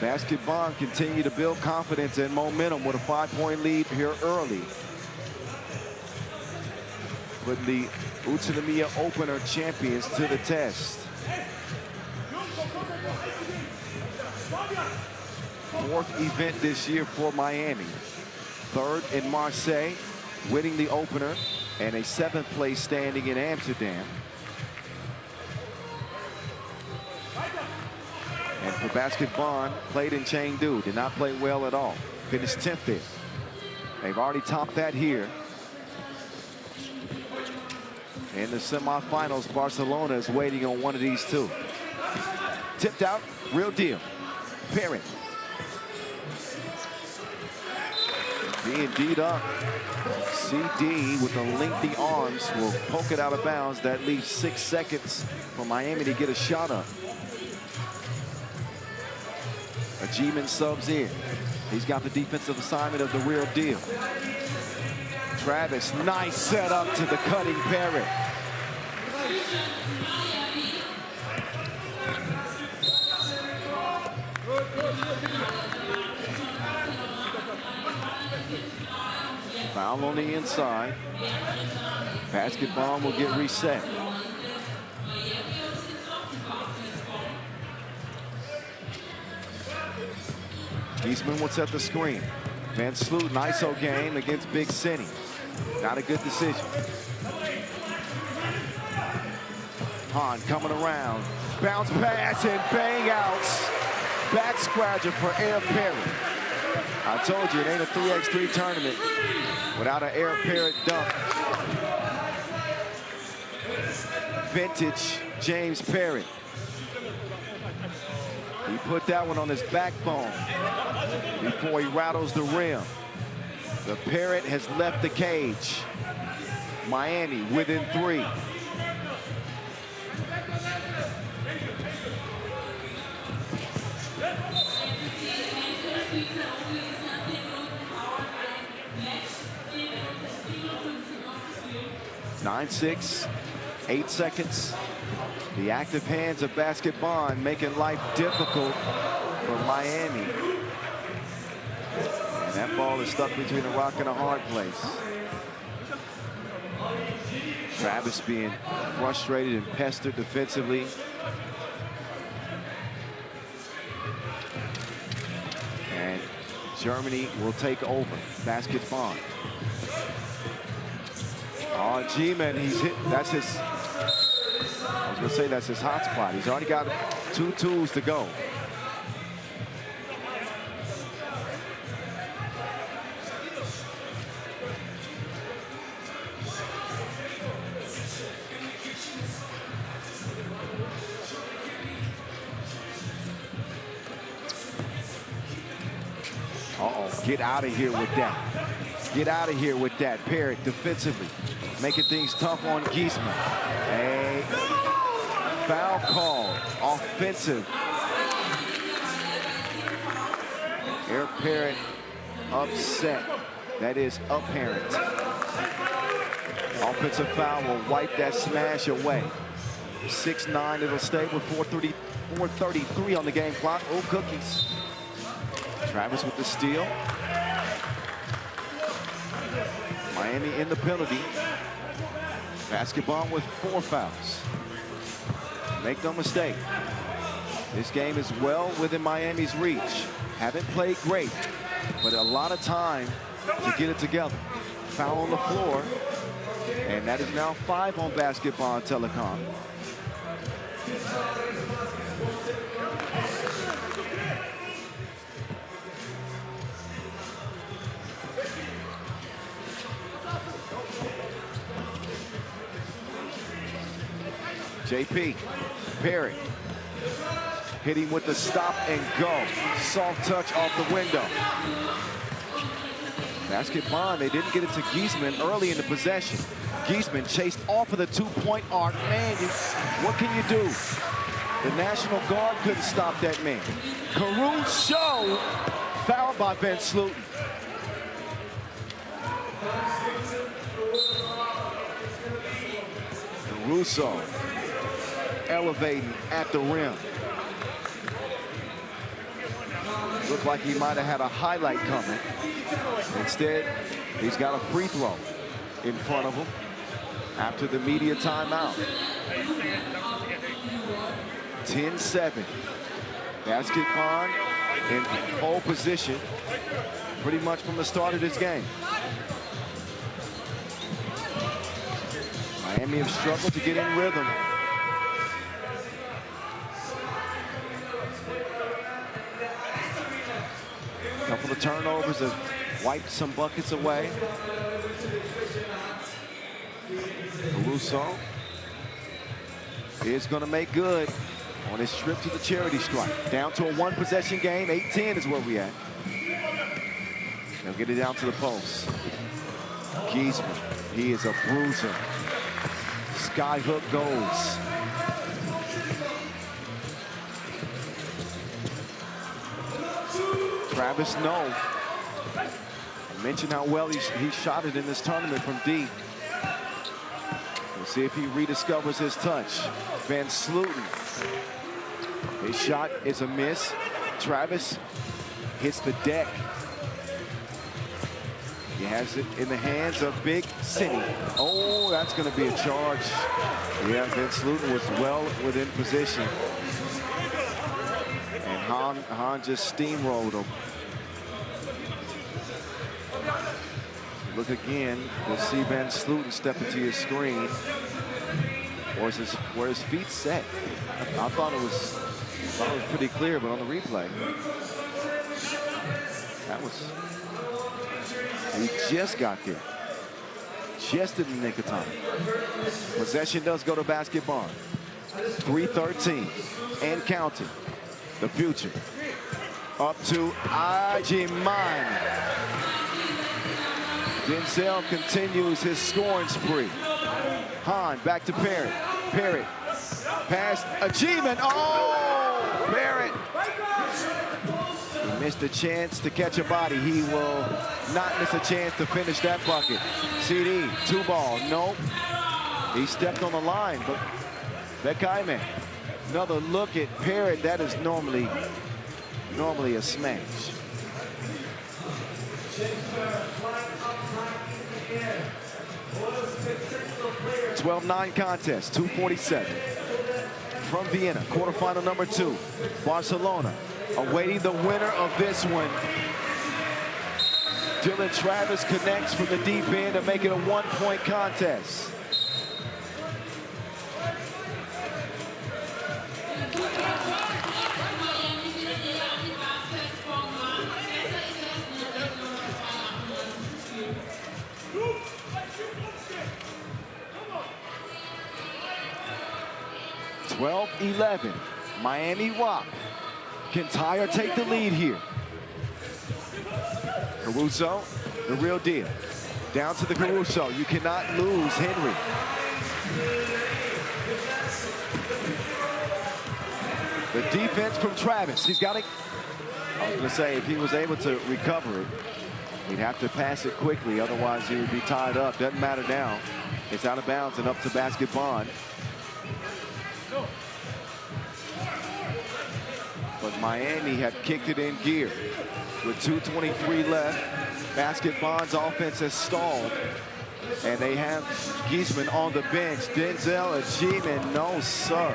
[SPEAKER 1] Basketball continue to build confidence and momentum with a 5-point lead here early. Putting the Utsunomiya opener champions to the test. Fourth event this year for Miami. Third in Marseille, winning the opener, and a 7th place standing in Amsterdam. And for basketball, played in Chengdu, did not play well at all. Finished 10th there. They've already topped that here. In the semifinals, Barcelona is waiting on one of these two. Tipped out, real deal. Parent. Being D'd up. CD with the lengthy arms will poke it out of bounds. That leaves 6 seconds for Miami to get a shot up. Ajiman subs in. He's got the defensive assignment of the real deal. Travis, nice setup to the cutting Parrott. Foul on the inside. Basketball will get reset. Giesman will set the screen. Van Sloot, ISO game against Big City. Not a good decision. Hahn coming around. Bounce pass and bang outs. Back scratcher for Air Parrott. I told you it ain't a 3x3 tournament without an Air Parrott dunk. Vintage James Parrott. He put that one on his backbone before he rattles the rim. The Parrott has left the cage. Miami within 3. Nine, 6, 8 seconds. The active hands of basketball making life difficult for Miami. And that ball is stuck between a rock and a hard place. Travis being frustrated and pestered defensively. And Germany will take over. Basketball. Oh, G-Man, he's hit. That's his. I was going to say that's his hot spot. He's already got 2 tools to go. Uh-oh, get out of here with that. Get out of here with that. Parrott defensively, making things tough on Giesman. A foul call, offensive. Air Parrott upset. That is apparent. Offensive foul will wipe that smash away. 6-9, it'll stay with 4:33 on the game clock. Oh, cookies. Travis with the steal. Miami in the penalty. Basketball with 4 fouls. Make no mistake. This game is well within Miami's reach. Haven't played great, but a lot of time to get it together. Foul on the floor, and that is now 5 on basketball and Telekom. JP, Parrott, hitting with the stop and go. Soft touch off the window. Basketball, they didn't get it to Giesman early in the possession. Giesman chased off of the 2-point arc. Man, what can you do? The National Guard couldn't stop that man. Caruso, fouled by Van Sloot. Caruso elevating at the rim. Looked like he might have had a highlight coming. Instead, he's got a free throw in front of him after the media timeout. 10-7. Basket Bonn in pole position pretty much from the start of this game. Miami have struggled to get in rhythm. A couple of turnovers have wiped some buckets away. Caruso is going to make good on his trip to the charity stripe. Down to a one-possession game. 8-10 is where we at. They'll get it down to the post. Giesman, he is a bruiser. Skyhook goes. Travis, no. I mentioned how well he shot it in this tournament from deep. We'll see if he rediscovers his touch. Van Sluten. His shot is a miss. Travis hits the deck. He has it in the hands of Big City. Oh, that's going to be a charge. Yeah, Van Sluten was well within position. And Han just steamrolled him. Look again. We'll see Van Sluten step into his screen. Where his feet set. I thought it was pretty clear, but on the replay, that was. He just got there. Just in the nick of time. Possession does go to Basket Bonn. 3:13 and counting. The future. Up to Ajiman. Denzel continues his scoring spree. Han back to Parrott. Parrott past Ajiman. Oh, Parrott. He missed a chance to catch a body. He will not miss a chance to finish that bucket. CD, 2-ball, nope. He stepped on the line, but Bekaiman. Another look at Parrott. That is normally a smash. 12-9 contest, 2:47. From Vienna, quarterfinal number 2. Barcelona awaiting the winner of this one. Dylan Travis connects from the deep end to make it a 1-point contest. (12-11). Miami Rock. Can tie or take the lead here? Caruso, the real deal. Down to the Caruso. You cannot lose Henry. The defense from Travis. He's got it. I was going to say, if he was able to recover it, he'd have to pass it quickly. Otherwise, he would be tied up. Doesn't matter now. It's out of bounds and up to Basket Bonn. But Miami had kicked it in gear. With 2:23 left, Basket Bonn's offense has stalled. And they have Giesman on the bench. Denzel Ajiman, no sir.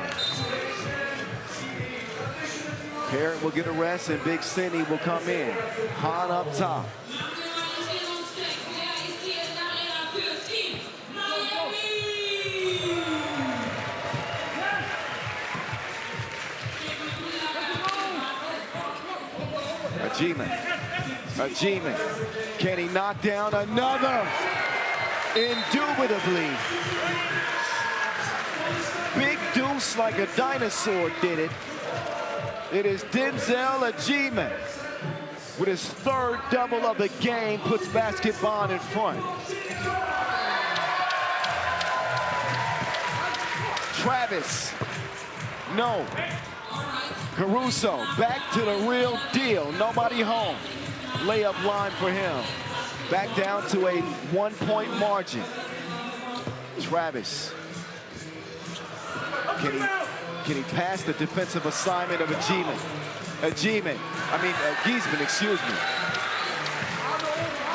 [SPEAKER 1] Parrott will get a rest and Big Cindy will come in. Han up top. Ajiman. Can he knock down another? Indubitably. Big deuce like a dinosaur did it. It is Denzel Ajiman with his 3rd double of the game, puts Basket Bonn in front. Travis, no. Caruso back to the real deal. Nobody home. Layup line for him. back down to a 1-point margin. Travis. Can he pass the defensive assignment of Giesman, excuse me.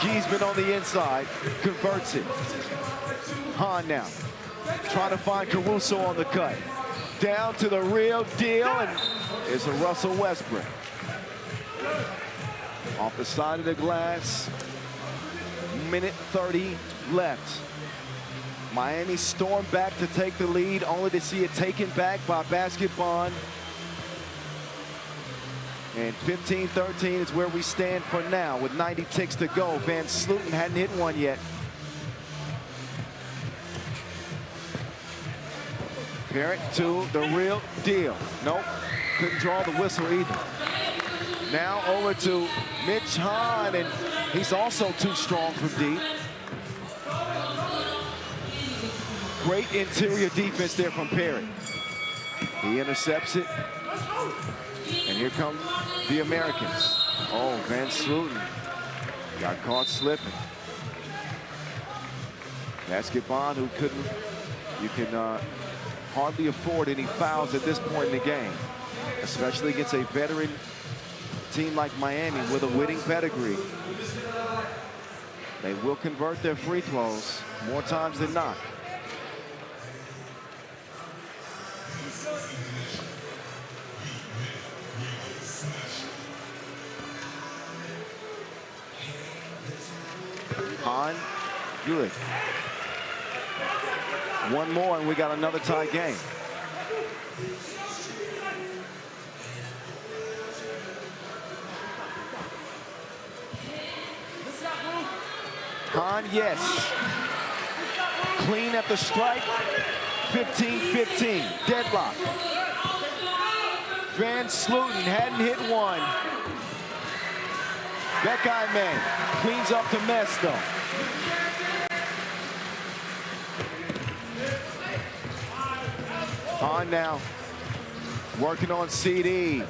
[SPEAKER 1] Giesman on the inside, converts it. Hahn now, trying to find Caruso on the cut. Down to the real deal, and it's a Russell Westbrook. Off the side of the glass, minute 30 left. Miami stormed back to take the lead, only to see it taken back by Basketball. And 15-13 is where we stand for now with 90 ticks to go. Van Slooten hadn't hit one yet. Parent to the real deal. Nope, couldn't draw the whistle either. Now over to Mitch Hahn, and he's also too strong from deep. Great interior defense there from Perry. He intercepts it. And here come the Americans. Oh, Van Slooten got caught slipping. Basketball, who you can hardly afford any fouls at this point in the game, especially against a veteran team like Miami with a winning pedigree. They will convert their free throws more times than not. Hahn, good. One more and we got another tie game. Hahn, yes. Clean at the strike. 15-15, deadlock. Van Slooten hadn't hit one. That guy, man, cleans up the mess, though. On now, working on CD.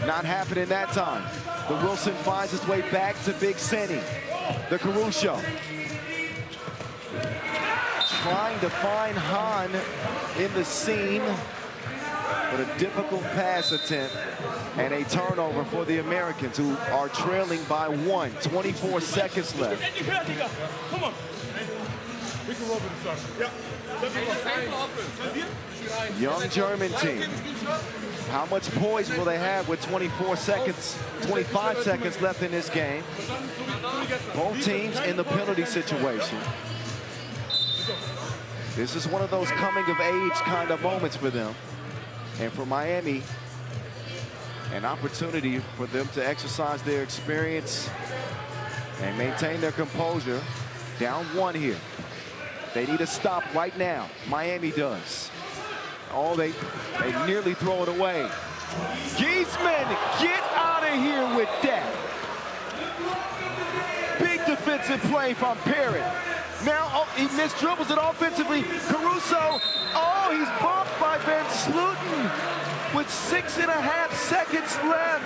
[SPEAKER 1] Not happening that time. The Wilson finds his way back to Big Senny. The Caruso. Trying to find Hahn in the seam, but a difficult pass attempt and a turnover for the Americans, who are trailing by 1. 24 seconds left.
[SPEAKER 3] Come on. We can roll with the
[SPEAKER 1] Young German team. How much poise will they have with 25 seconds left in this game? Both teams in the penalty situation. This is one of those coming of age kind of moments for them. And for Miami, an opportunity for them to exercise their experience and maintain their composure. Down 1 here. They need a stop right now. Miami does. Oh, they nearly throw it away. Giesman, get out of here with that. Big defensive play from Perry. Now, oh, he misdribbles it offensively. Caruso, oh, he's bumped by Van Slooten with 6.5 seconds left.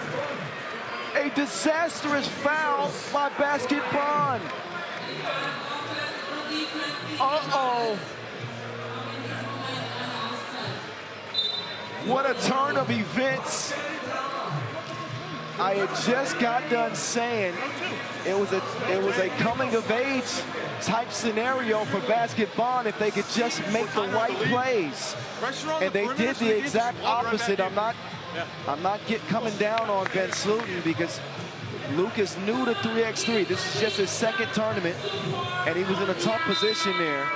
[SPEAKER 1] A disastrous foul by Basketball. Uh-oh. What a turn of events. I had just got done saying it was a coming of age type scenario for Basketball if they could just make the right plays. And they did the exact opposite. I'm not coming down on Van Slooten because Luke is new to 3x3. This is just his second tournament, and he was in a tough position there.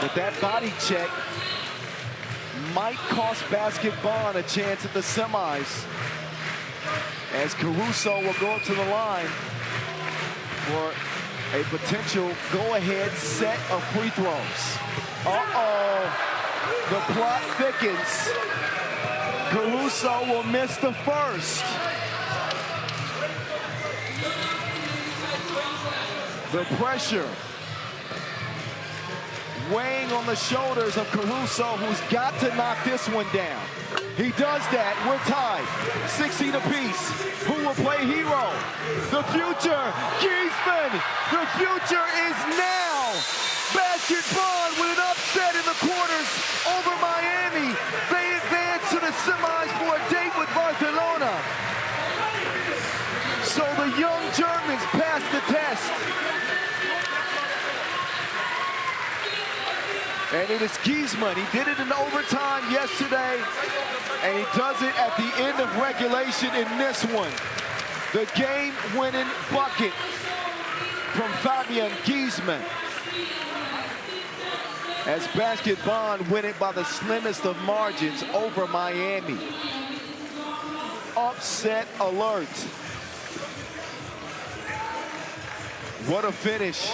[SPEAKER 1] But that body check might cost Basketball a chance at the semis, as Caruso will go up to the line for a potential go-ahead set of free throws. Uh-oh, the plot thickens. Caruso will miss the first. The pressure weighing on the shoulders of Caruso, who's got to knock this one down. He does that. We're tied. 16 apiece. Who will play hero? The the future. Giesman, the future is now. Basket Bonn with an upset in the quarters over Miami. They advance to the semis for a date with Barcelona. So the young Germans pass the test. And it is Giesman. He did it in overtime yesterday, and he does it at the end of regulation in this one. The game-winning bucket from Fabian Giesman. As Basket Bonn win it by the slimmest of margins over Miami. Upset alert. What a finish.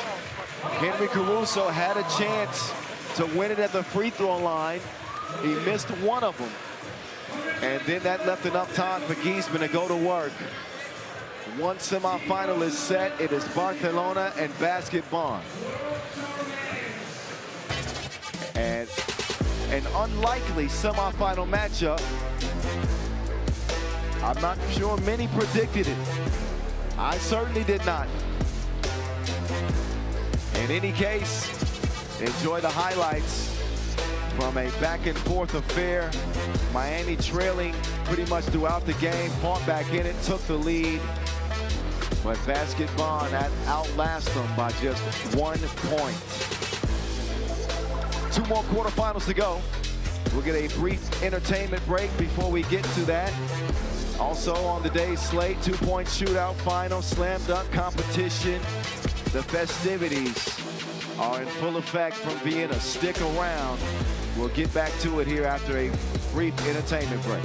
[SPEAKER 1] Henry Caruso had a chance to win it at the free throw line. He missed one of them. And then that left enough time for Giesman to go to work. One semifinal is set. It is Barcelona and Basket Bonn. And an unlikely semifinal matchup. I'm not sure many predicted it. I certainly did not. In any case, enjoy the highlights from a back and forth affair. Miami trailing pretty much throughout the game, fought back in it, took the lead. But Basket Bonn outlast them by just 1 point. 2 more quarterfinals to go. We'll get a brief entertainment break before we get to that. Also on the day's slate, 2-point shootout final, slam dunk competition. The festivities are in full effect from Vienna. Stick around. We'll get back to it here after a brief entertainment break.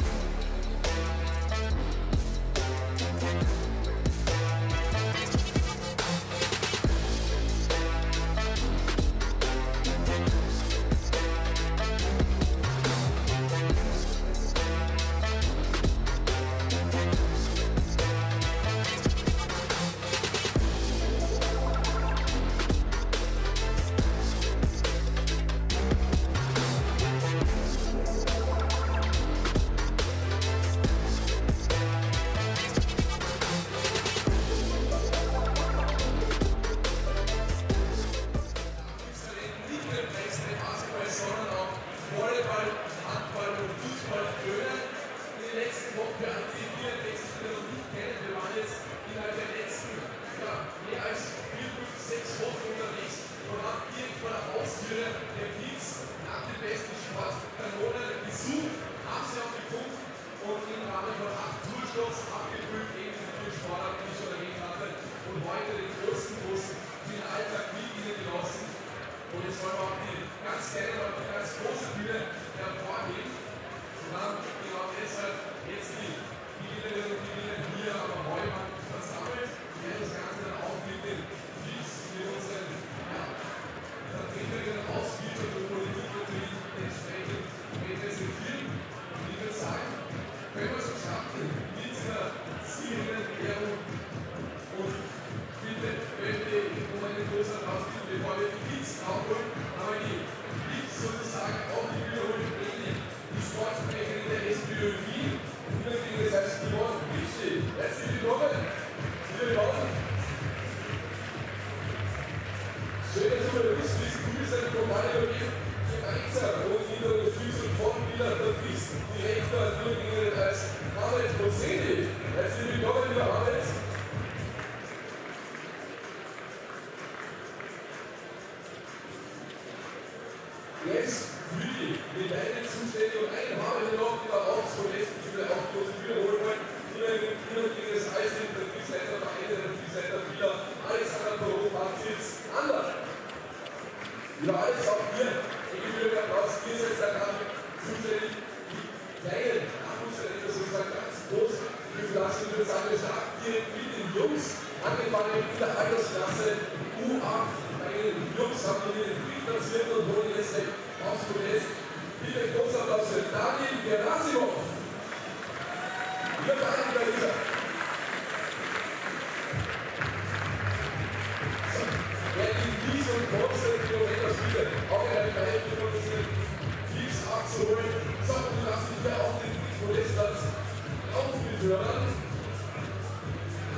[SPEAKER 4] Auf den Führern.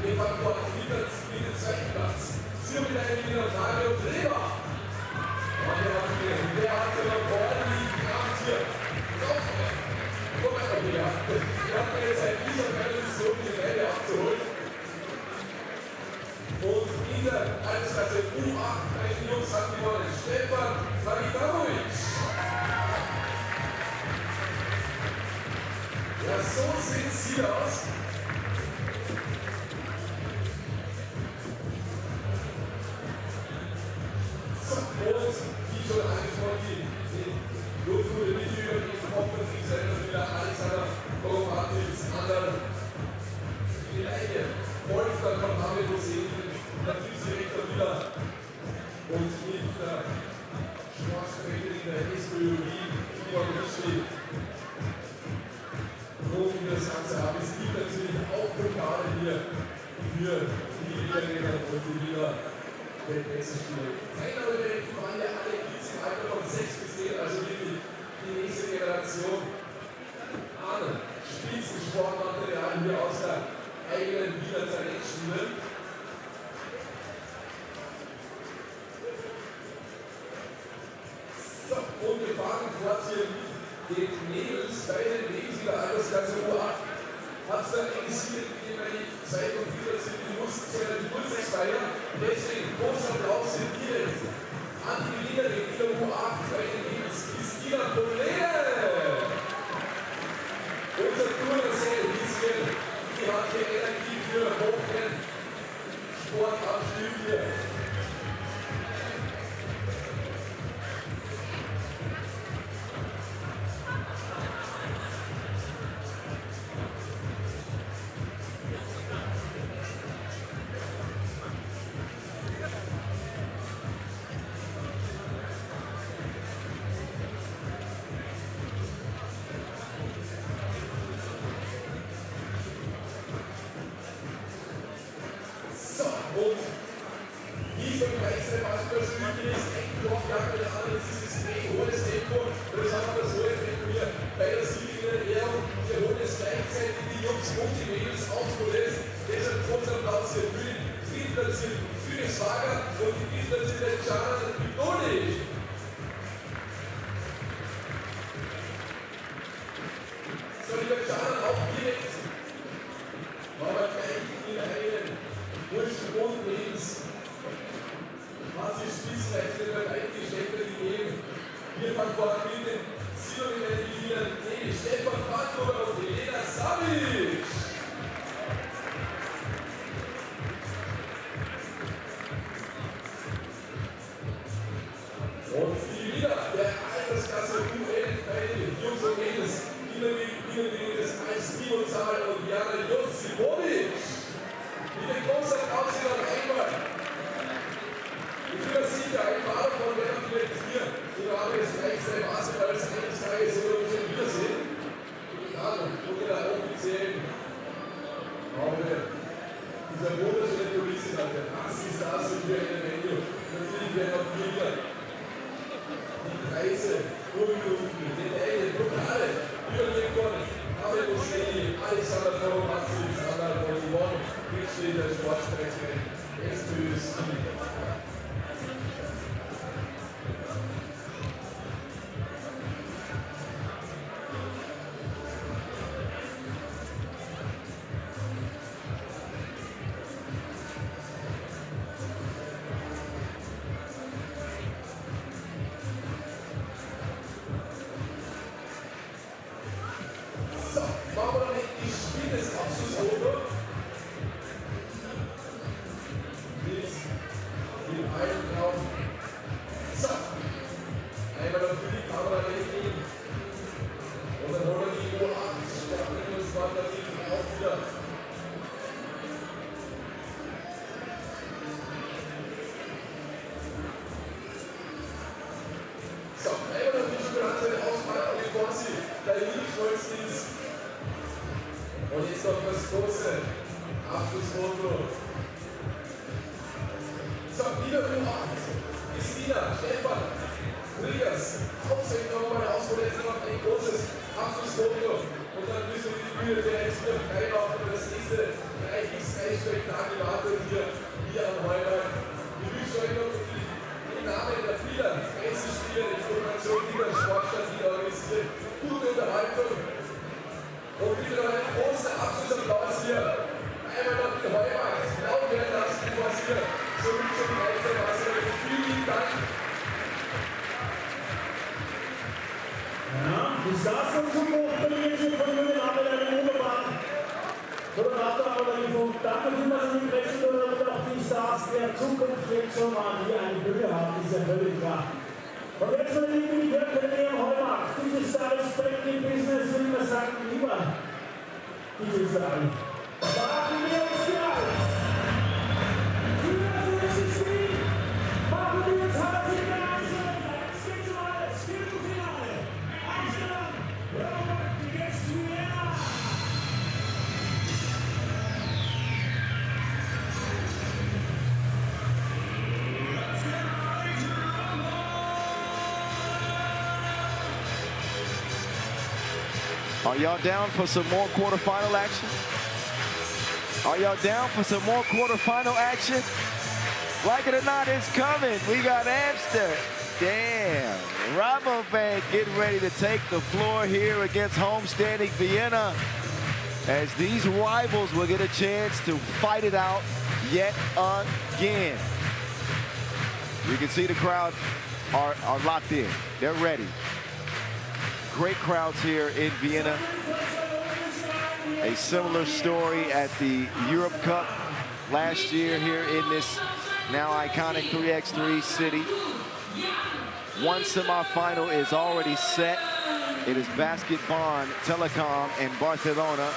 [SPEAKER 4] Wir fangen vor den zweiten Platz. Sie haben wieder einen Mario Bremer. Und der hat immer ordentlich Kraft hier. Guck mal, Digga. Ich habe mir jetzt ein dieser Position die Bälle abzuholen. Und in der Altersklasse U8 bei den Jungs hat gewonnen Stefan Faridamovic. Ja, so sieht sie aus. So, und wie schon angesprochen, die Lufthude nicht übergeben, Hoptrans selber wieder Alexander Raudondvaris, anderen die gleiche Wolfgang von Hamid Hussein, natürlich Direktor wieder und mit der Sportsrechtlerin der Histologie, Ivan Rischli. Wo wir das Ganze haben, es gibt natürlich auch Pokale hier für die Wiedergänger und die Weltmeisterspiele. Trainer waren ja alle Kids im Alter von 6 bis 10, also wirklich die nächste Generation ahnen. Spitzensportmaterial hier aus der eigenen Wiener Talentschule. So, und wir fahren fort hier mit den Mädels bei den Mädels in der Altersklasse U8. Hat es dann engisiert, indem wir die 2 und 4 sind, die mussten zu einer Geburtstagsfeier. Deswegen großer Applaus sind direkt an die Gewinnerin in der U8 bei den Mädels, Christina Polene. Unser Turnersee, die hat hier Energie für hohen Sport am Stück hier. Und wie so ein Kreisel, was persönlich ist, echt noch gar nicht an, es ist extrem hohes Tempo. Das haben wir so Tempo hier bei der Siegerin Ehrung. Wir holen es gleichzeitig die Jungs und die Mädels aus Podest. Deshalb großer Applaus hier für den Drittplatzierten, für den Schwager und die Drittplatzierten Jana Bidoni. So, lieber Jana, auch direkt. Machen wir gleich in einen Burschen und Mädels. Hat sich Spitzenleistung bei beiden Geschlechtern gegeben. Wir fangen fort mit den Silbermedaillen Stefan Pato und Elena Savic. Und die wieder der Altersklasse U11 bei den Jungs und Mädels. Ihnen des 1,7 und Jana Josipovic. Mit dem großen Applaus hier noch einmal. Ich bin mir sicher, ein paar davon werden vielleicht hier gerade das gleiche Basketball eines Tages oder so wiedersehen. Ja, und in der offiziellen dieser wunderschöne Kulisse hat. Was ist das für ein Venue? Natürlich werden auch hier wieder die Preise umgerufen, den eigenen Pokale überlegt worden. Hamid Hussein, Alexander Raudondvaris, Anna von Bonn, steht der Sportsprecherin SPÖs. So, machen wir nicht die Spiel des Abschlussfoto. Mit einem drauf. So, einmal dafür die Kamera wegnehmen. Und dann holen wir die U8 Sportentwicklungsmaterialien auch wieder. So, einmal dafür die Granate ausfallen, bevor sie der Liebstolz ist. Und jetzt noch das große Abschlussfoto. So, wieder U8. Christina, Stefan, Rigas, hauptsächlich nochmal ausholen, jetzt noch ein großes Abschlussfoto. Und dann müssen wir die Bühne bereits wieder freimachen. Und das nächste 3x3-Spektakel wartet hier
[SPEAKER 5] Zukunft jetzt schon mal hier eine Bühne haben, ist ja völlig klar. Und jetzt verlegen die Wettbewerb Heumarkt. Dieses Jahr Respekt im Business, wie wir sagen, lieber. Dieses Jahr. Machen wir uns die Eins. Für das nächste Spiel machen wir uns Halbfinale. Jetzt geht's um alles. Viertelfinale. Amsterdam. RABOBANK against Vienna.
[SPEAKER 1] Are y'all down for some more quarterfinal action? Are y'all down for some more quarterfinal action? Like it or not, it's coming. We got Amsterdam. RABOBANK getting ready to take the floor here against homestanding Vienna, as these rivals will get a chance to fight it out yet again. You can see the crowd are locked in. They're ready. Great crowds here in Vienna. A similar story at the Europe Cup last year here in this now iconic 3x3 city. One semifinal is already set. It is Bonn, Telekom, and Barcelona,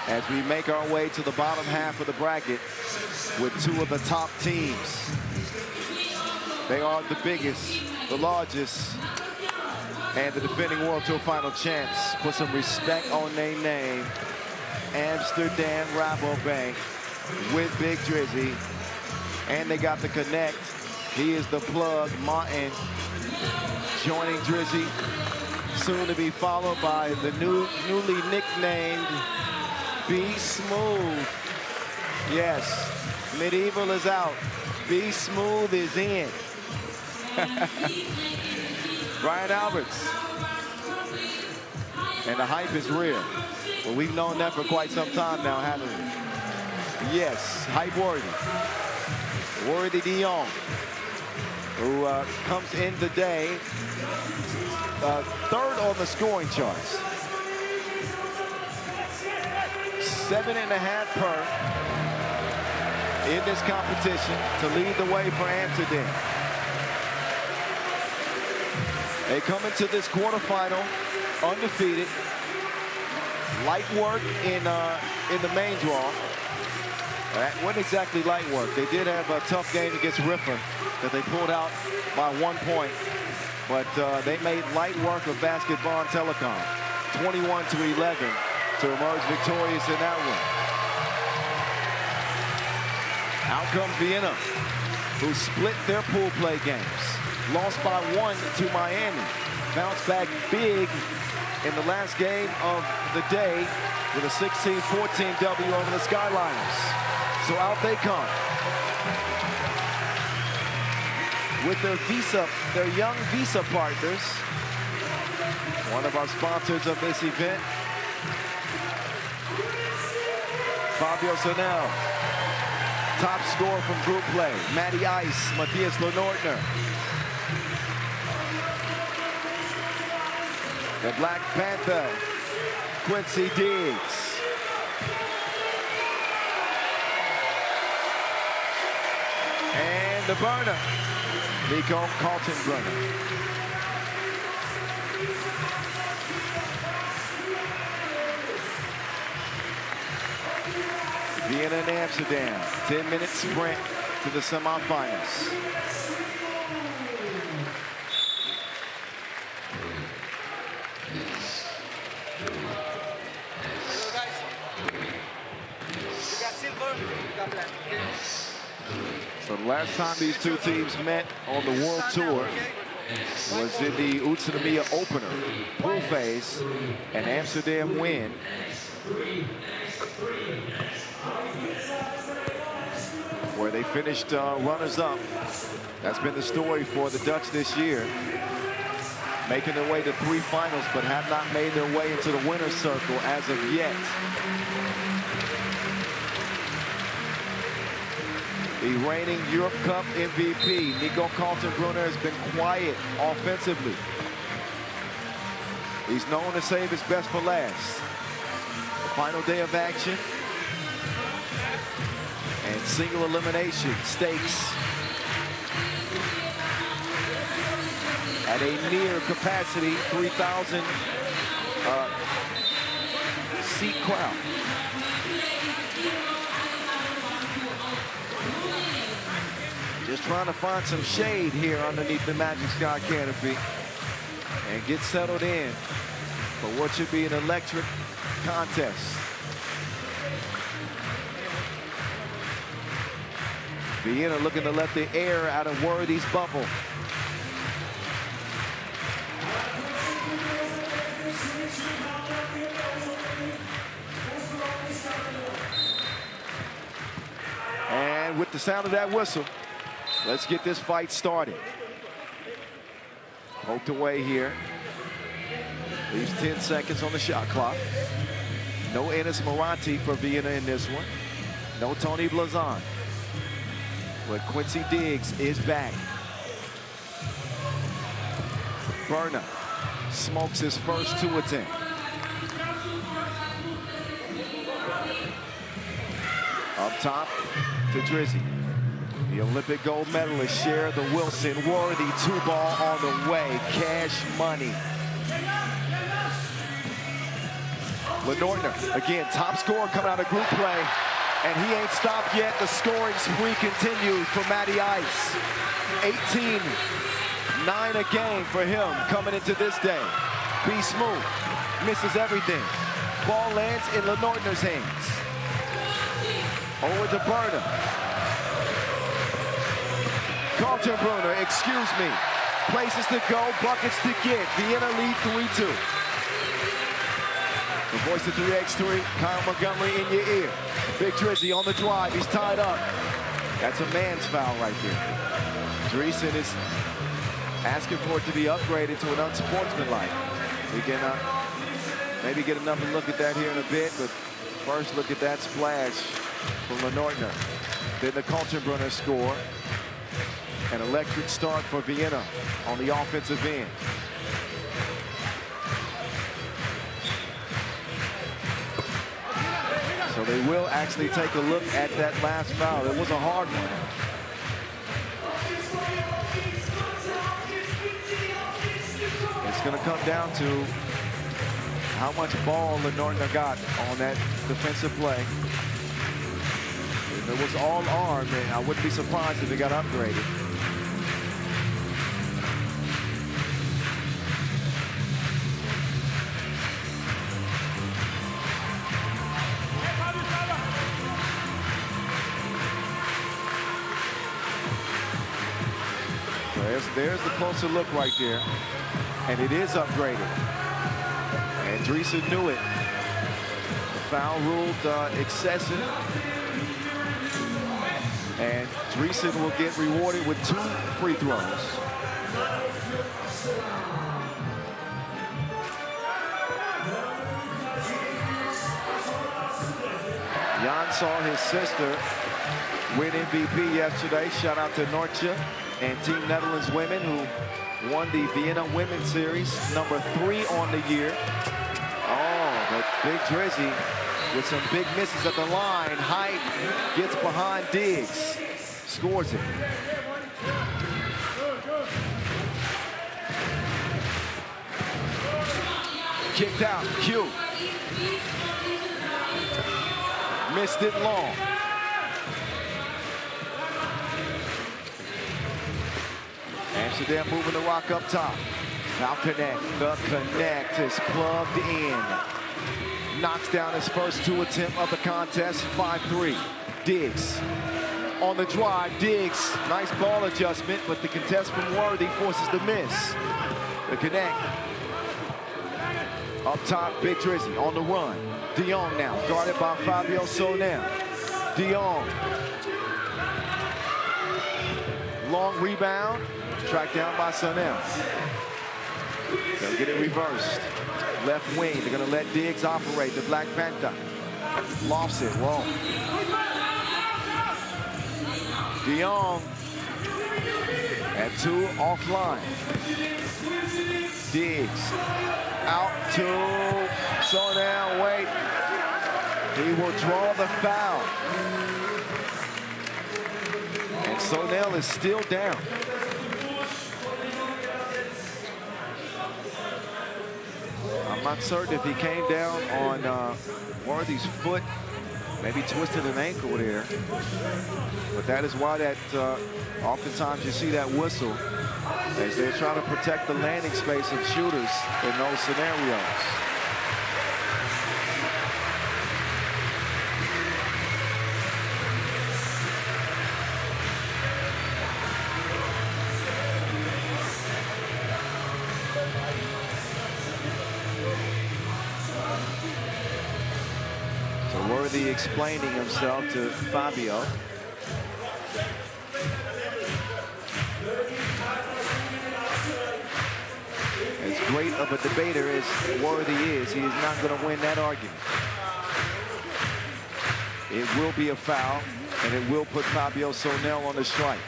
[SPEAKER 1] as we make our way to the bottom half of the bracket with two of the top teams. They are the biggest, the largest, and the defending World Tour final champs. Put some respect on their name. Amsterdam RABOBANK with Big Drizzy. And they got the connect. He is the plug. Martin joining Drizzy. Soon to be followed by the newly nicknamed Be Smooth. Yes, Medieval is out. Be Smooth is in. Brian Alberts. And the hype is real. Well, we've known that for quite some time now, haven't we? Yes, hype worthy. Worthy de Jong, who comes in today third on the scoring charts. 7.5 per in this competition to lead the way for Amsterdam. They come into this quarterfinal undefeated. Light work in the main draw. That wasn't exactly light work. They did have a tough game against Riffa that they pulled out by 1 point. But they made light work of Bonn Telekom, 21-11, to emerge victorious in that one. Out come Vienna, who split their pool play games. Lost by 1 to Miami. Bounced back big in the last game of the day with a 16-14 W over the Skyliners. So out they come with their young Visa partners. One of our sponsors of this event, Fabio Sonel. Top scorer from group play, Matty Ice, Matthias Lenordner. The Black Panther, Quincy Diggs. And the burner, Nico Kaltenbrunner. Vienna and Amsterdam, 10-minute sprint to the semifinals. So the last time these two teams met on the World Tour was in the Utsunomiya opener, pool phase, and Amsterdam win. Where they finished runners-up. That's been the story for the Dutch this year. Making their way to 3 finals, but have not made their way into the winner's circle as of yet. The reigning Europe Cup MVP, Nico Kaltenbrunner, has been quiet offensively. He's known to save his best for last. The final day of action. and single elimination stakes at a near capacity 3,000 seat crowd. Just trying to find some shade here underneath the Magic Sky canopy and get settled in for what should be an electric contest. Vienna looking to let the air out of Worthy's bubble. And with the sound of that whistle, let's get this fight started. Poked away here. Leaves 10 seconds on the shot clock. No Enes Moranti for Vienna in this one. No Tony Blazon. But Quincy Diggs is back. Berna smokes his first 2 attempts. Up top to Drizzy. The Olympic gold medalist share the Wilson Worthy 2-ball on the way. Cash money. Lenortner, again, top scorer coming out of group play. And he ain't stopped yet. The scoring spree continues for Matty Ice. 18-9 a game for him coming into this day. Be smooth, misses everything. Ball lands in Lenortner's hands. Over to Berna. Carlton Brunner, excuse me. Places to go, buckets to get. Vienna lead 3-2. The voice of 3x3, Kyle Montgomery in your ear. Big Drizzy on the drive, he's tied up. That's a man's foul right there. Dreesen is asking for it to be upgraded to an unsportsmanlike. We can maybe get another look at that here in a bit, but first look at that splash from Lenortner. Then the Kaltenbrunner score. An electric start for Vienna on the offensive end. So they will actually take a look at that last foul. It was a hard one. It's going to come down to how much ball Lenortner got on that defensive play. If it was all arm, I wouldn't be surprised if it got upgraded. There's the closer look right there, and it is upgraded. And Dreesen knew it. The foul ruled excessive, and Dreesen will get rewarded with 2 free throws. Jan saw his sister win MVP yesterday. Shout out to Nortje and Team Netherlands Women, who won the Vienna Women's Series, number 3 on the year. Oh, but Big Drizzy with some big misses at the line. Height gets behind Diggs, scores it. Kicked out, Q. Missed it long. Amsterdam moving the rock up top. Now connect. The connect is plugged in. Knocks down his first 2 attempt of the contest. 5-3. Diggs on the drive. Diggs, nice ball adjustment, but the contest from Worthy forces the miss. The connect. Up top, Big Drizzy on the run. De Jong now, guarded by Fabio Sonel. De Jong. Long rebound. Tracked down by Sonel. They'll get it reversed. Left wing, they're gonna let Diggs operate, the Black Panther. Lofts it, whoa. De Jong at 2 offline. Diggs out to Sonel, wait. He will draw the foul. Sonell is still down. I'm not certain if he came down on Worthy's foot, maybe twisted an ankle there. But that is why that oftentimes you see that whistle as they're trying to protect the landing space of shooters in those scenarios. Worthy explaining himself to Fabio. As great of a debater as Worthy is, he is not going to win that argument. It will be a foul, and it will put Fabio Sonell on the strike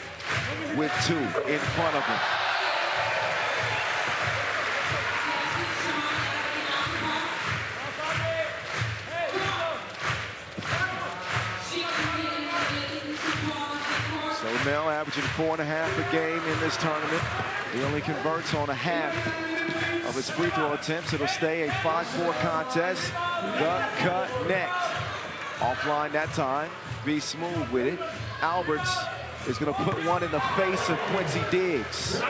[SPEAKER 1] with 2 in front of him. Sonell averaging 4.5 a game in this tournament. He only converts on a half of his free throw attempts. It'll stay a 5-4 contest. The connect. Offline that time. Be smooth with it. Alberts is going to put one in the face of Quincy Diggs.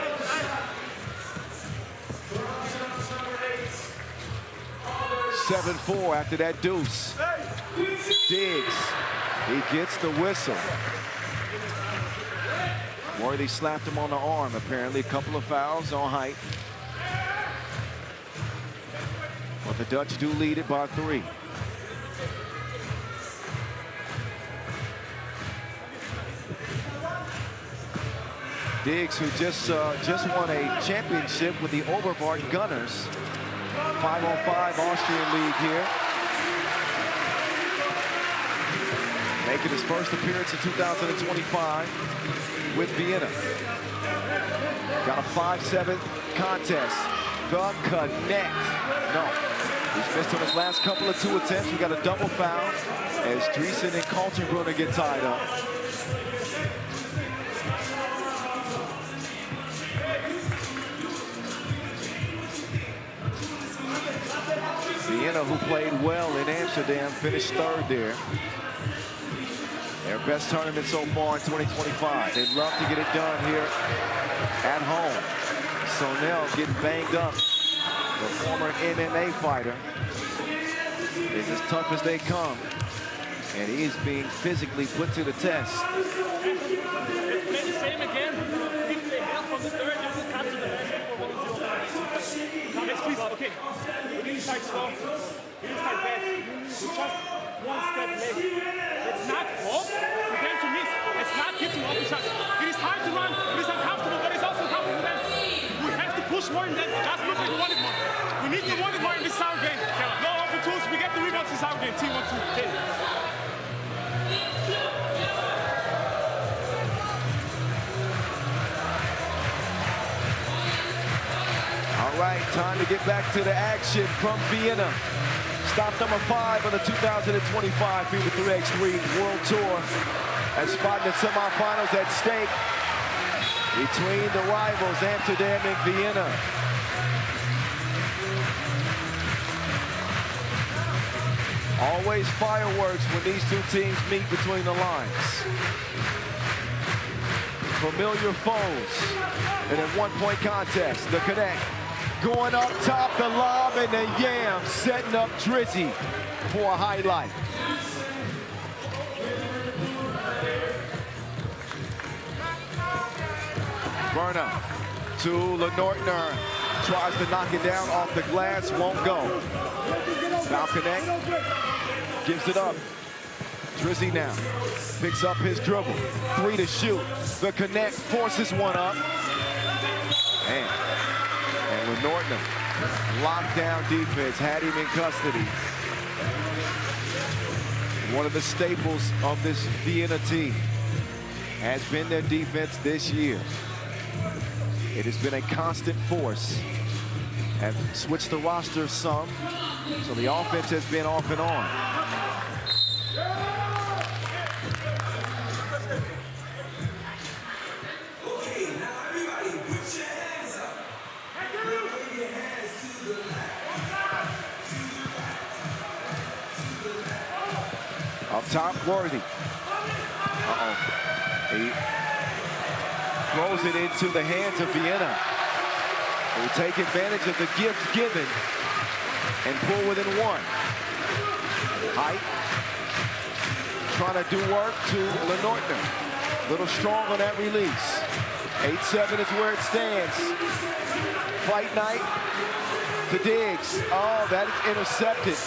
[SPEAKER 1] (7-4) after that deuce. Diggs, he gets the whistle. Worthy slapped him on the arm, apparently. A couple of fouls on height. But the Dutch do lead it by 3. Diggs, who just won a championship with the Obervart Gunners. 5-on-5 Austrian league here. Making his first appearance in 2025 with Vienna. Got a 5-7 contest. The connect. No. He's missed on his last couple of 2 attempts. We got a double foul as Driesen and Kaltenbrunner get tied up. Vienna, who played well in Amsterdam, finished 3rd there. Their best tournament so far in 2025. They'd love to get it done here at home. Sonell getting banged up. The former MMA fighter is as tough as they come. And he is being physically put to the test.
[SPEAKER 3] Play the same again. If they help from the 3rd, you will come to the basket for 1-0. Now let's please, okay. We didn't start slow. We didn't start bad. We just 1 step late. Let's not hope for them to miss. Let's not give them open shots. It is hard to run. It is uncomfortable, but it's also comfortable for them. We have to push more in that. Just look like we want it more. We need to want it more in this sound game. No open tools. We get the rebounds in sound game. Team wants to take.
[SPEAKER 1] All right, time to get back to the action from Vienna. Stop number 5 on the 2025 FIBA 3x3 World Tour. And spot in the semifinals at stake between the rivals Amsterdam and Vienna. Always fireworks when these 2 teams meet between the lines. Familiar foes in a 1-point contest. The connect. Going up top, the lob, and the yam, setting up Drizzy for a highlight. Verna to Lenortner, tries to knock it down off the glass, won't go. Foul connect, gives it up. Drizzy now picks up his dribble, 3 to shoot. The connect forces one up. Man. And Lenortner, lockdown defense, had him in custody. One of the staples of this Vienna team has been their defense this year. It has been a constant force. Have switched the roster some, so the offense has been off and on. top, Worthy. He throws it into the hands of Vienna. They take advantage of the gift given and pull within one. Height. Trying to do work to Lenortner. A little strong on that release. 8-7 is where it stands. Fight night to Diggs. Oh, that is intercepted.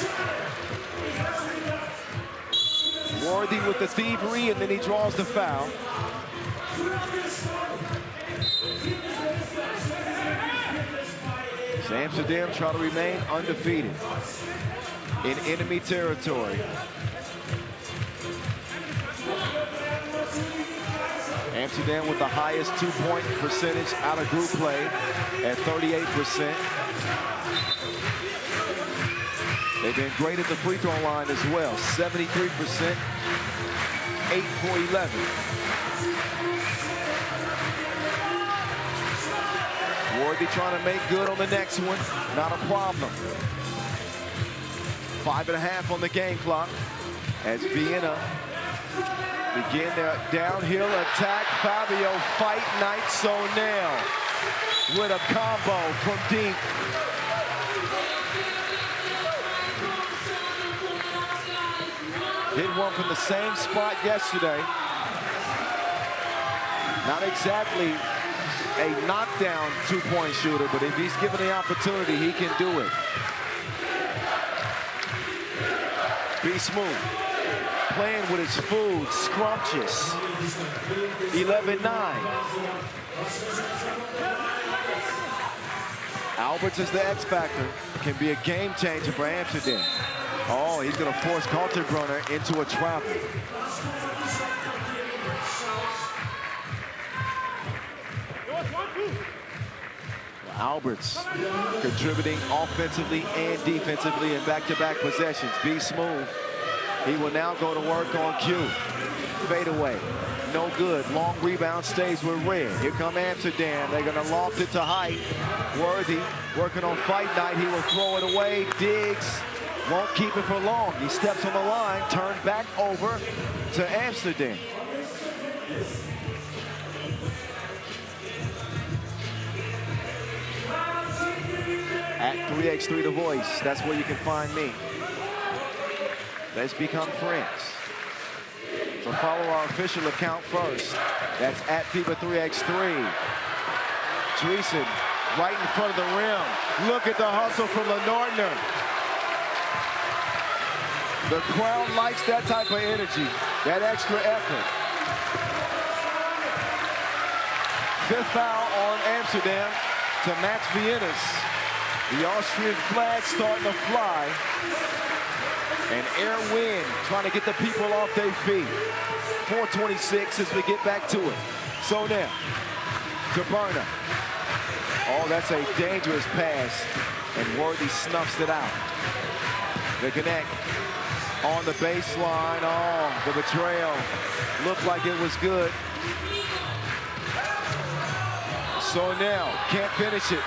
[SPEAKER 1] Worthy with the thievery, and then he draws the foul. So Amsterdam try to remain undefeated in enemy territory. Amsterdam with the highest two-point percentage out of group play at 38%. They've been great at the free throw line as well, 73%, 8 for 11. Worthy trying to make good on the next one, not a problem. 5.5 on the game clock as Vienna begin their downhill attack. Fabio fight night, Sonell with a combo from deep. Hit one from the same spot yesterday. Not exactly a knockdown two-point shooter, but if he's given the opportunity, he can do it. Be smooth. Playing with his food, scrumptious. 11-9. Alberts is the X factor. Can be a game changer for Amsterdam. Oh, he's going to force Kaltenbrunner into a travel. Alberts contributing offensively and defensively in back-to-back possessions. Be smooth. He will now go to work on Q. Fade away. No good. Long rebound stays with Red. Here come Amsterdam. They're going to loft it to Height. Worthy working on fight night. He will throw it away. Diggs won't keep it for long. He steps on the line, turned back over to Amsterdam. At 3x3 The Voice, that's where you can find me. Let's become friends. So follow our official account first. That's at FIBA 3x3. Dreesen right in front of the rim. Look at the hustle from Lenortner. The crowd likes that type of energy, that extra effort. Fifth foul on Amsterdam to match Vienna's. The Austrian flag starting to fly. And air wind trying to get the people off their feet. 4:26 as we get back to it. So now, to Burner. Oh, that's a dangerous pass. And Worthy snuffs it out. They connect on the baseline. Oh, the betrayal. Looked like it was good. So now, can't finish it.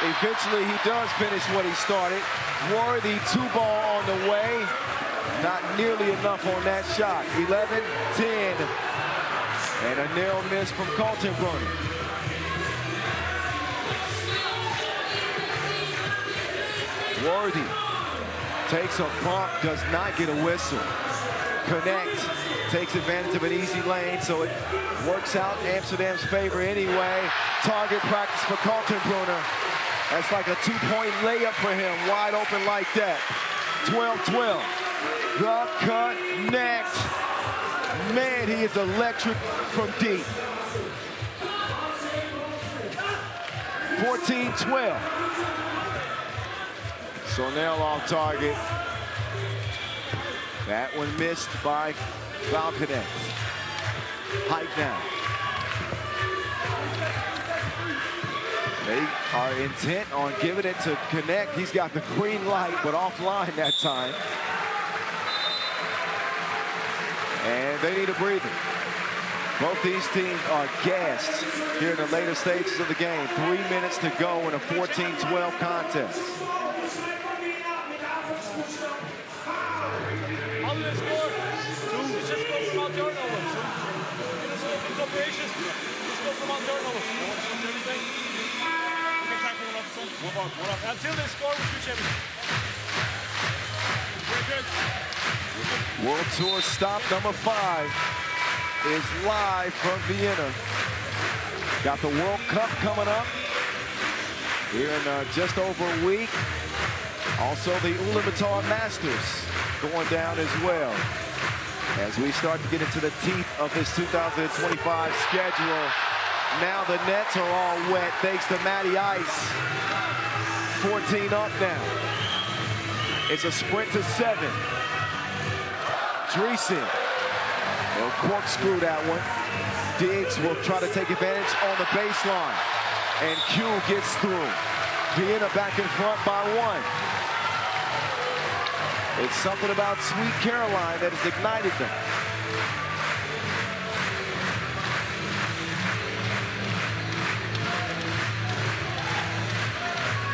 [SPEAKER 1] Eventually, he does finish what he started. Worthy, 2-ball on the way. Not nearly enough on that shot. 11-10. And a narrow miss from Kaltenbrunner. Worthy takes a bump, does not get a whistle. Connect, takes advantage of an easy lane, so it works out in Amsterdam's favor anyway. Target practice for Kaltenbrunner. That's like a 2-point layup for him, wide open like that. 12-12. The connect. Man, he is electric from deep. 14-12. So now off target. That one missed by Valkanet. Height now. They are intent on giving it to Connect. He's got the green light, but offline that time. And they need a breather. Both these teams are gassed here in the later stages of the game. 3 minutes to go in a 14-12 contest.
[SPEAKER 3] Alles off. Until they score, we switch everything. Very good.
[SPEAKER 1] World Tour stop number 5 is live from Vienna. Got the World Cup coming up here in just over a week. Also the Ulaanbaatar Masters going down as well. As we start to get into the teeth of this 2025 schedule, now the nets are all wet thanks to Matty Ice. 14 up now. It's a sprint to 7. Dreesen will corkscrew that one. Diggs will try to take advantage on the baseline. And Q gets through. Vienna back in front by 1. It's something about Sweet Caroline that has ignited them.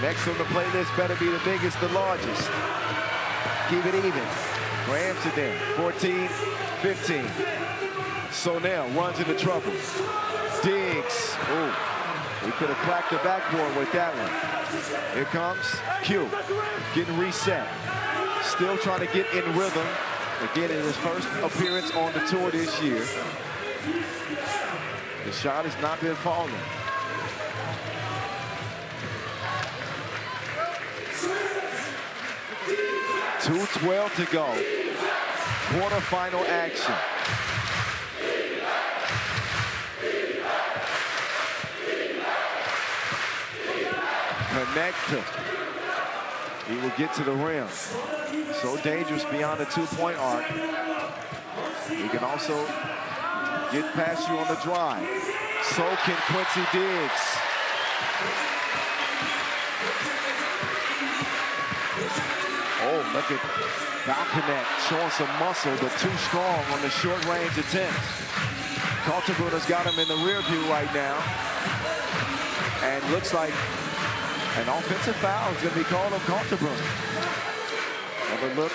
[SPEAKER 1] Next on the playlist better be the biggest, the largest. Keep it even for Amsterdam, 14-15. Sonell runs into trouble. Diggs, ooh, he could have cracked the backboard with that one. Here comes Q, getting reset. Still trying to get in rhythm. Again, in his first appearance on the tour this year. The shot has not been falling. .212 to go. Quarterfinal action. Connector. He will get to the rim. So dangerous beyond the 2-point arc. He can also get past you on the drive. So can Quincy Diggs. Oh, look at Balconnect showing some muscle, but too strong on the short range attempt. Kaltenbrunner's got him in the rear view right now. And looks like an offensive foul is going to be called on Kaltenbrunner. Another look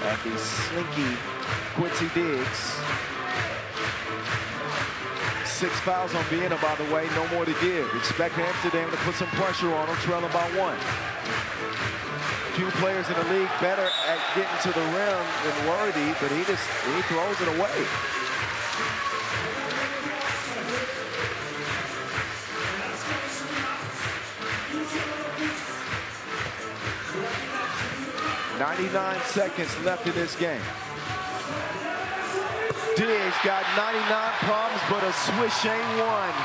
[SPEAKER 1] at the slinky Quincy Diggs. 6 fouls on Vienna, by the way, no more to give. Expect Amsterdam to put some pressure on them, trailing by 1. Few players in the league better at getting to the rim than Worthy, but he throws it away. .99 seconds left in this game. Diggs got 99 problems, but a swish ain't one.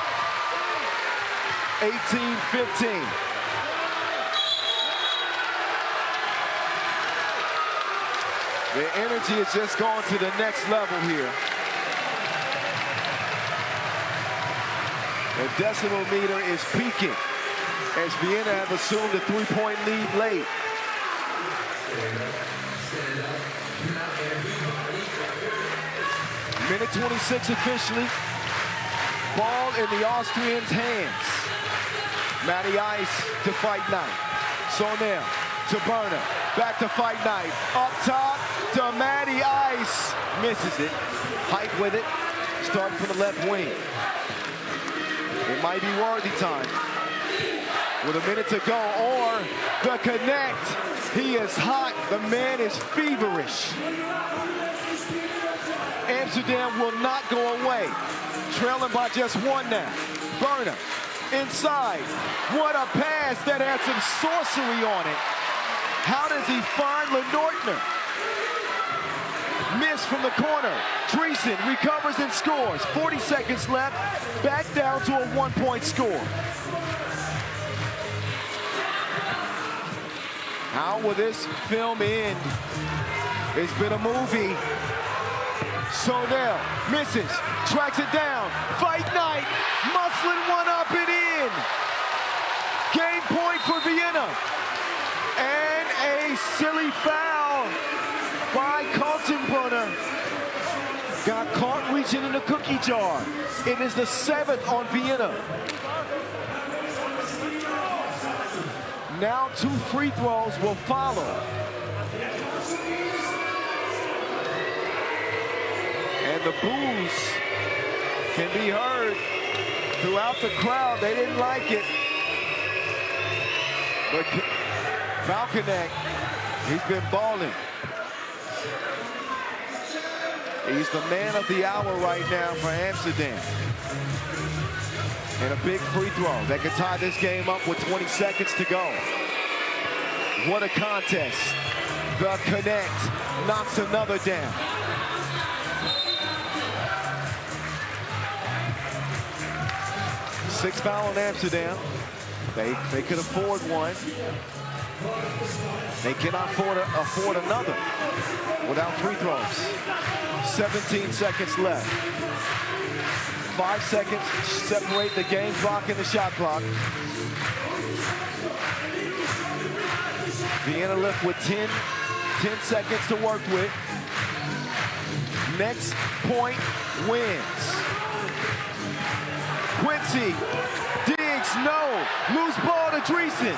[SPEAKER 1] 18-15. The energy has just gone to the next level here. The decimal meter is peaking as Vienna have assumed a 3-point lead late. Minute 26 officially. Ball in the Austrians' hands. Matty Ice to Fight Night. Sonell to Burner. Back to Fight Night. Up top to Matty Ice. Misses it. Height with it. Starting from the left wing. It might be Worthy time. With a minute to go, or the connect. He is hot. The man is feverish. Amsterdam will not go away. Trailing by just 1 now. Burner inside. What a pass that had some sorcery on it. How does he find Lenoirtner? Miss from the corner. Dreesen recovers and scores. 40 seconds left. Back down to a 1-point score. How will this film end? It's been a movie. Sonell misses, tracks it down. Fight Night, muscling one up and in. Game point for Vienna. And a silly foul by Kaltenbrunner. Got caught reaching in the cookie jar. It is the 7th on Vienna. Now 2 free throws will follow. And the boos can be heard throughout the crowd. They didn't like it. But Balkanek, he's been balling. He's the man of the hour right now for Amsterdam. And a big free throw that could tie this game up with 20 seconds to go. What a contest. The connect knocks another down. Sixth foul on Amsterdam. They could afford one. They cannot afford another without free throws. 17 seconds left. 5 seconds separate the game clock and the shot clock. Vienna left with 10 seconds to work with. Next point wins. Quincy digs, no. Loose ball to Dreesen.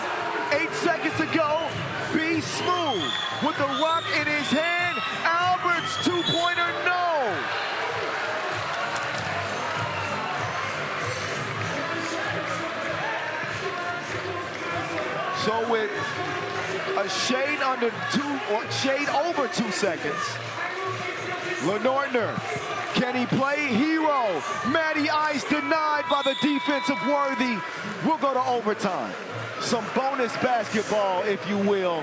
[SPEAKER 1] 8 seconds to go. Be smooth with the rock in his hand. Albert's two-pointer, no. So with a shade under 2 or shade over 2 seconds, Lenortner, can he play hero? Matty Ice denied by the defensive Worthy. We'll go to overtime. Some bonus basketball, if you will.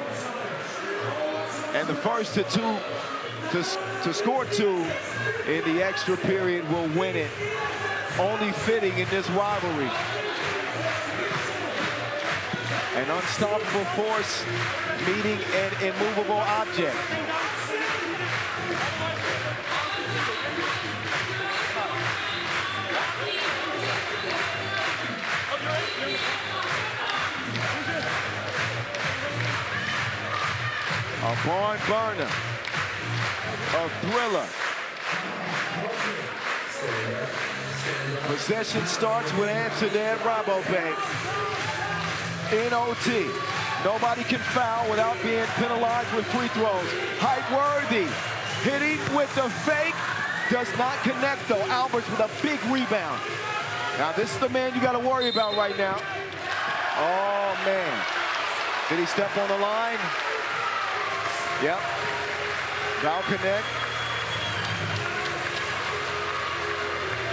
[SPEAKER 1] And the first to score 2 in the extra period will win it. Only fitting in this rivalry. An unstoppable force meeting an immovable object. A barn burner, a thriller. Possession starts with Amsterdam RABOBANK. In OT. Nobody can foul without being penalized with free throws. Height Worthy hitting with the fake. Does not connect though. Alberts with a big rebound. Now this is the man you got to worry about right now. Oh man. Did he step on the line? Yep. Foul connect.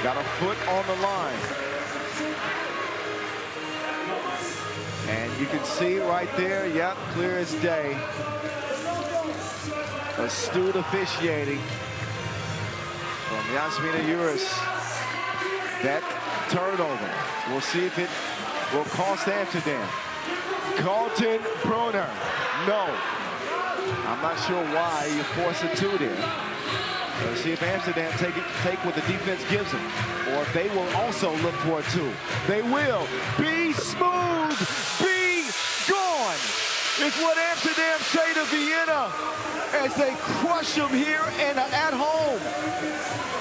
[SPEAKER 1] Got a foot on the line. And you can see right there, yep, clear as day. Astute officiating from Yasmina Uris. That turnover. We'll see if it will cost Amsterdam. Carlton Brunner. No. I'm not sure why you force a 2 there. Let's see if Amsterdam take what the defense gives them, or if they will also look for a 2. They will. Be smooth, be gone, is what Amsterdam say to Vienna as they crush them here and at home.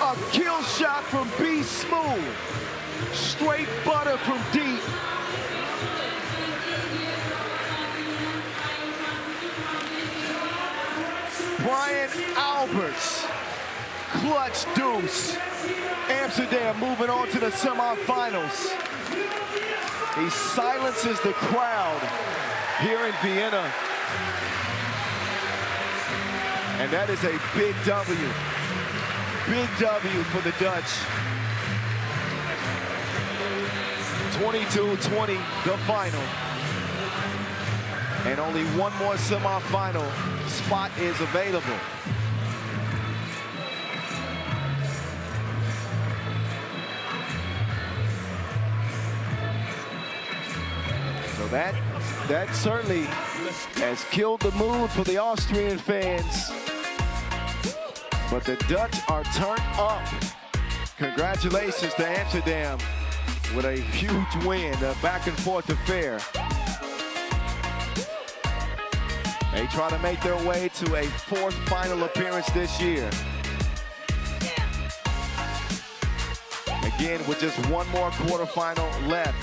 [SPEAKER 1] A kill shot from Be Smooth. Straight butter from deep. Brian Alberts. Clutch deuce. Amsterdam moving on to the semifinals. He silences the crowd here in Vienna. And that is a big W. Big W for the Dutch. 22-20, the final. And only one more semifinal spot is available. So that certainly has killed the mood for the Austrian fans. But the Dutch are turned up. Congratulations to Amsterdam with a huge win, a back and forth affair. They try to make their way to a 4th final appearance this year. Again, with just one more quarterfinal left.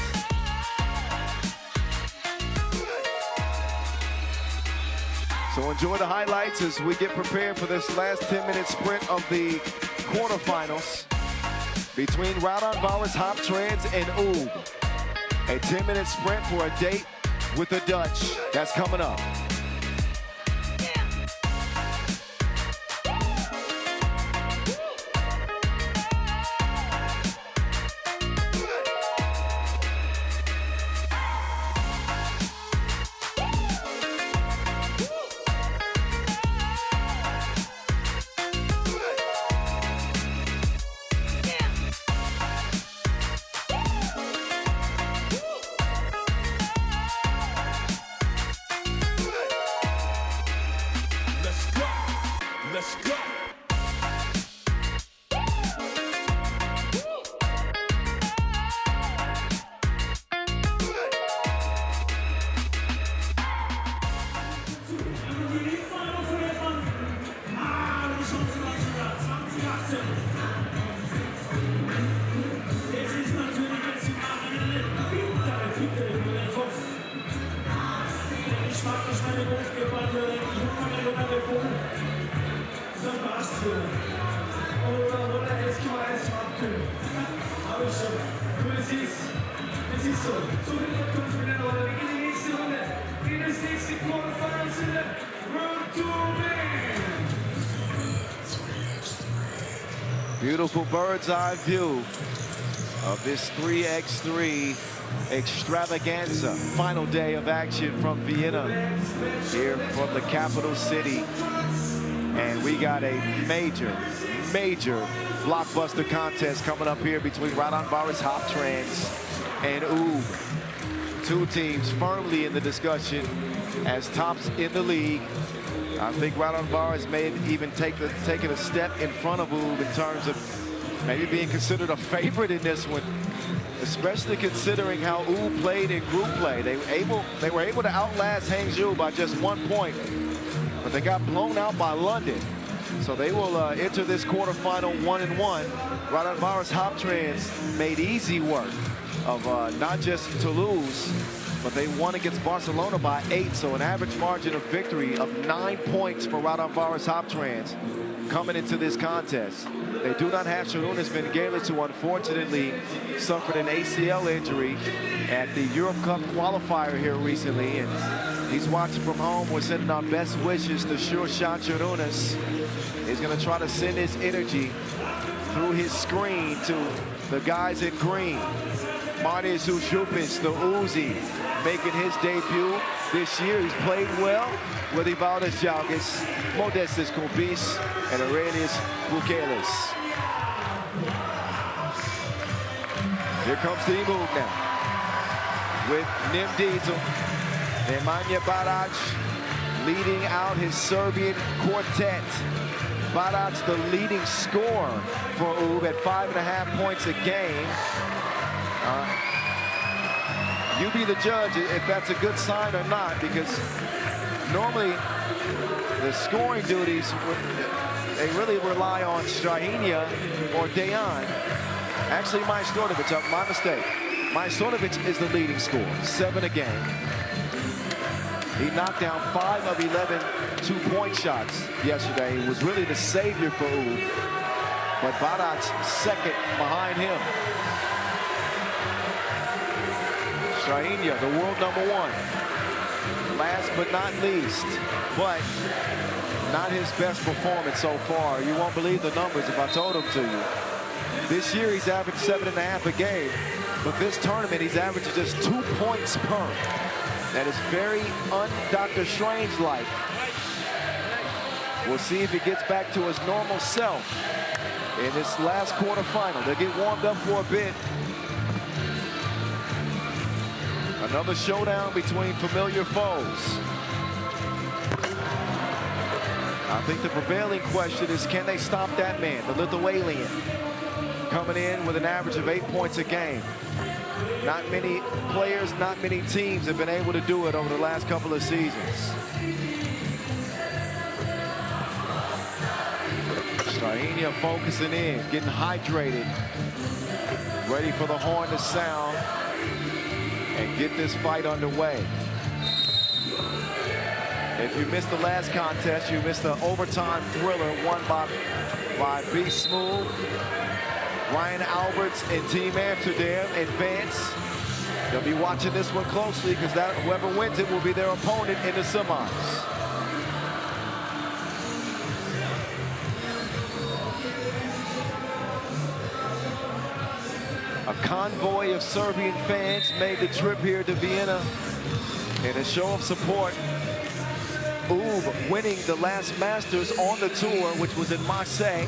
[SPEAKER 1] So enjoy the highlights as we get prepared for this last 10-minute sprint of the quarterfinals between Raudondvaris, Hoptrans, and UB. A 10-minute sprint for a date with the Dutch. That's coming up. Beautiful bird's eye view of this 3x3 extravaganza. Final day of action from Vienna, here from the capital city. And we got a major blockbuster contest coming up here between Raudondvaris, Hoptrans, and UB. Two teams firmly in the discussion as tops in the league. I think Raudondvaris may have even taken a step in front of UB in terms of maybe being considered a favorite in this one, especially considering how UB played in group play. They were able to outlast Hangzhou by just 1 point, but they got blown out by London. So they will enter this quarterfinal 1-1. Raudondvaris Hoptrans made easy work of not just Toulouse, but they won against Barcelona by 8, so an average margin of victory of 9 points for Raudondvaris Hoptrans coming into this contest. They do not have Sharunas Vingelis, who unfortunately suffered an ACL injury at the Europe Cup qualifier here recently, and he's watching from home. We're sending our best wishes to Sure-Shot Sharunas. He's going to try to send his energy through his screen to the guys in green. Martis Ushupis, the Uzi, making his debut this year. He's played well with Ivaldas Jalgis, Modestas Kumpis, and Aurelius Bukelis. Here comes the move now with Nim Diesel. Nemanja Barac leading out his Serbian quartet. Barac, the leading scorer for UB at 5.5 points a game. You be the judge if that's a good sign or not, because normally the scoring duties, they really rely on Strahinja or Dejan. Actually, Majstorovic, my mistake. Majstorovic is the leading scorer, 7 a game. He knocked down 5 of 11 two-point shots yesterday. He was really the savior for UB, but Barac second behind him. Strahinja, the world #1. Last but not least, but not his best performance so far. You won't believe the numbers if I told them to you. This year he's averaged 7.5 a game, but this tournament he's averaging just 2 points per. That is very un-Dr. Strange-like. We'll see if he gets back to his normal self in this last quarterfinal. They'll get warmed up for a bit. Another showdown between familiar foes. I think the prevailing question is, can they stop that man, the Lithuanian, coming in with an average of 8 points a game? Not many players, not many teams have been able to do it over the last couple of seasons. Strahinja focusing in, getting hydrated, ready for the horn to sound and get this fight underway. If you missed the last contest, you missed the overtime thriller won by B. Smooth. Ryan Alberts and Team Amsterdam advance. They'll be watching this one closely because whoever wins it will be their opponent in the semis. A convoy of Serbian fans made the trip here to Vienna in a show of support. Winning the last Masters on the tour, which was in Marseille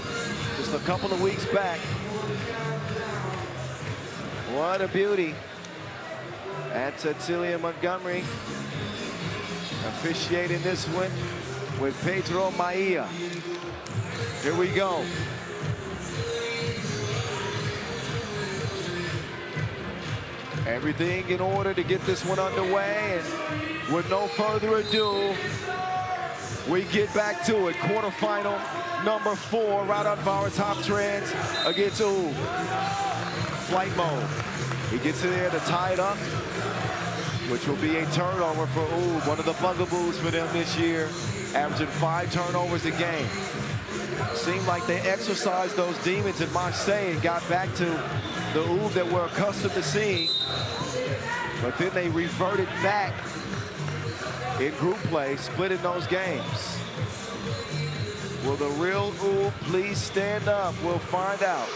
[SPEAKER 1] just a couple of weeks back. What a beauty. And Cecilia Montgomery officiating this one with Pedro Maia. Here we go. Everything in order to get this one underway, and with no further ado, we get back to it. Quarterfinal number 4, Raudondvaris Hoptrans against Flight mode. He gets in there to tie it up, which will be a turnover for one of the bugaboos for them this year, averaging 5 turnovers a game. Seemed like they exercised those demons in Marseille and got back to the that we're accustomed to seeing, but then they reverted back in group play, splitting those games. Will the real please stand up? We'll find out.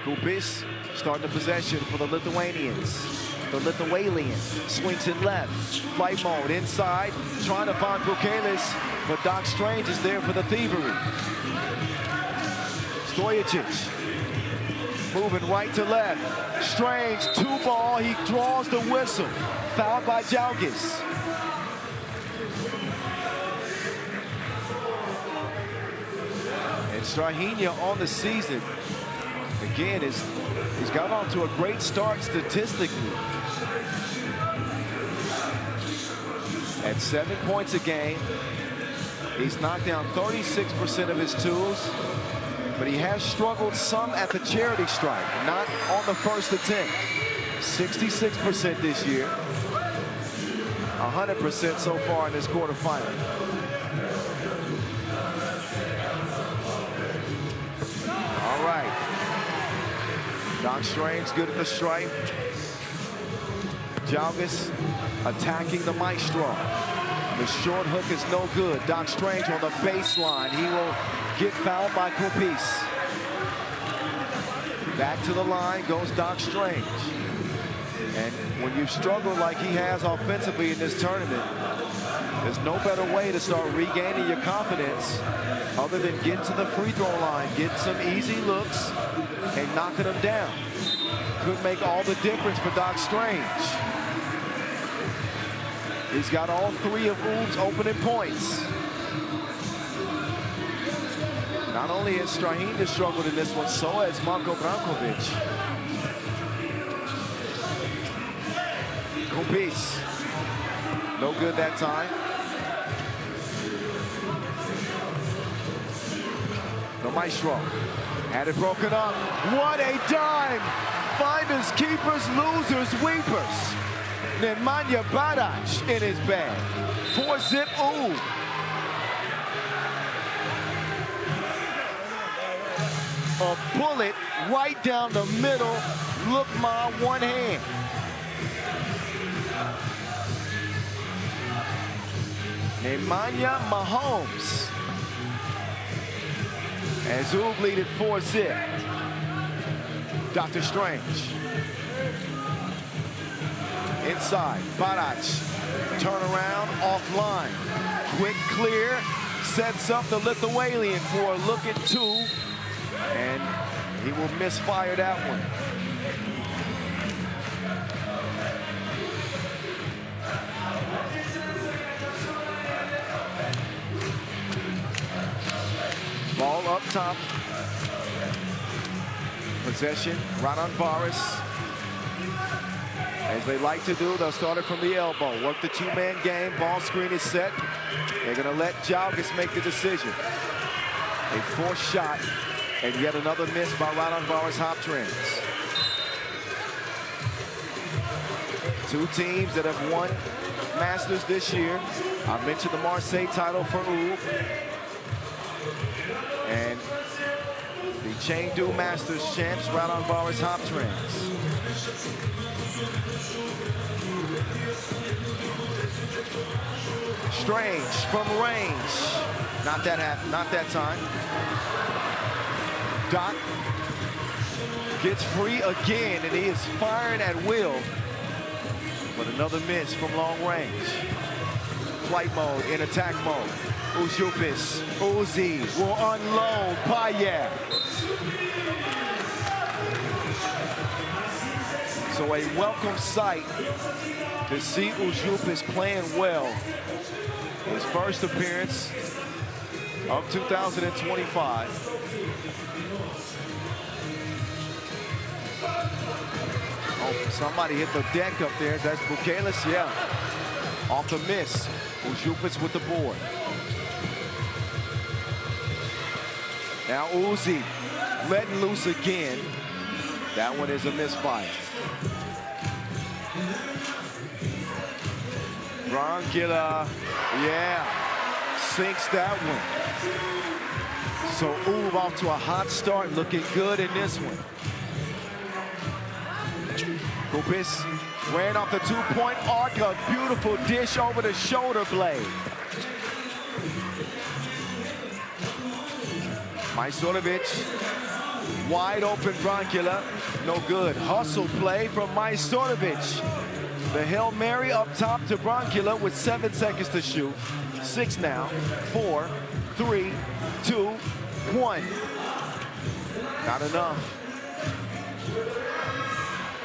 [SPEAKER 1] Kupis starting the possession for the Lithuanians. The Lithuanian swings it left. Flight mode inside, trying to find Bukelis, but Doc Strange is there for the thievery. Stojicic moving right to left. Strange, 2-ball, he draws the whistle. Fouled by Jalgis. And Strahinja on the season, again, he's got off to a great start statistically. At 7 points a game, he's knocked down 36% of his twos, but he has struggled some at the charity stripe, not on the first attempt. 66% this year, 100% so far in this quarterfinal. All right. Doc Strange good at the stripe. Jalgis attacking the maestro. The short hook is no good. Doc Strange on the baseline. He will get fouled by Kupis. Back to the line goes Doc Strange. And when you've struggled like he has offensively in this tournament, there's no better way to start regaining your confidence other than getting to the free throw line, getting some easy looks, and knocking them down. Could make all the difference for Doc Strange. He's got all 3 of Oob's opening points. Not only has Strahinja struggled in this one, so has Marko Brankovic. Kupis, no good that time. The maestro had it broken up. What a dime! Finders, keepers, losers, weepers. Nemanja Barac in his bag. 4-zip Oob. A bullet right down the middle. Look, my one hand. Nemanja Mahomes. As Oob lead at 4-zip. Dr. Strange. Inside, Barac, turn around, offline. Quick clear, sets up the Lithuanian for a look at 2, and he will misfire that one. Ball up top. Possession, Raudondvaris. As they like to do, they'll start it from the elbow. Work the 2-man game. Ball screen is set. They're going to let Jalgis make the decision. A forced shot, and yet another miss by Raudondvaris Hoptrans. 2 teams that have won Masters this year. I mentioned the Marseille title for Oob. And the Chengdu Masters champs, Raudondvaris Hoptrans. Strange from range. Not that time. Doc gets free again, and he is firing at will. But another miss from long range. Flight mode, in attack mode. Ujupis, Uzi will unload Payet. So a welcome sight to see Ujupis playing well. His first appearance of 2025. Oh, somebody hit the deck up there. That's Bukelis, yeah. Off the miss. Ujupis with the board. Now Uzi letting loose again. That one is a misfire. Brongila, yeah, sinks that one. So Uv off to a hot start, looking good in this one. Kubis wearing off the two-point arc, a beautiful dish over the shoulder blade. Majstorovic, wide open Brongila, no good. Hustle play from Majstorovic. The Hail Mary up top to Brongila with 7 seconds to shoot. 6 now, 4, 3, 2, 1. Not enough.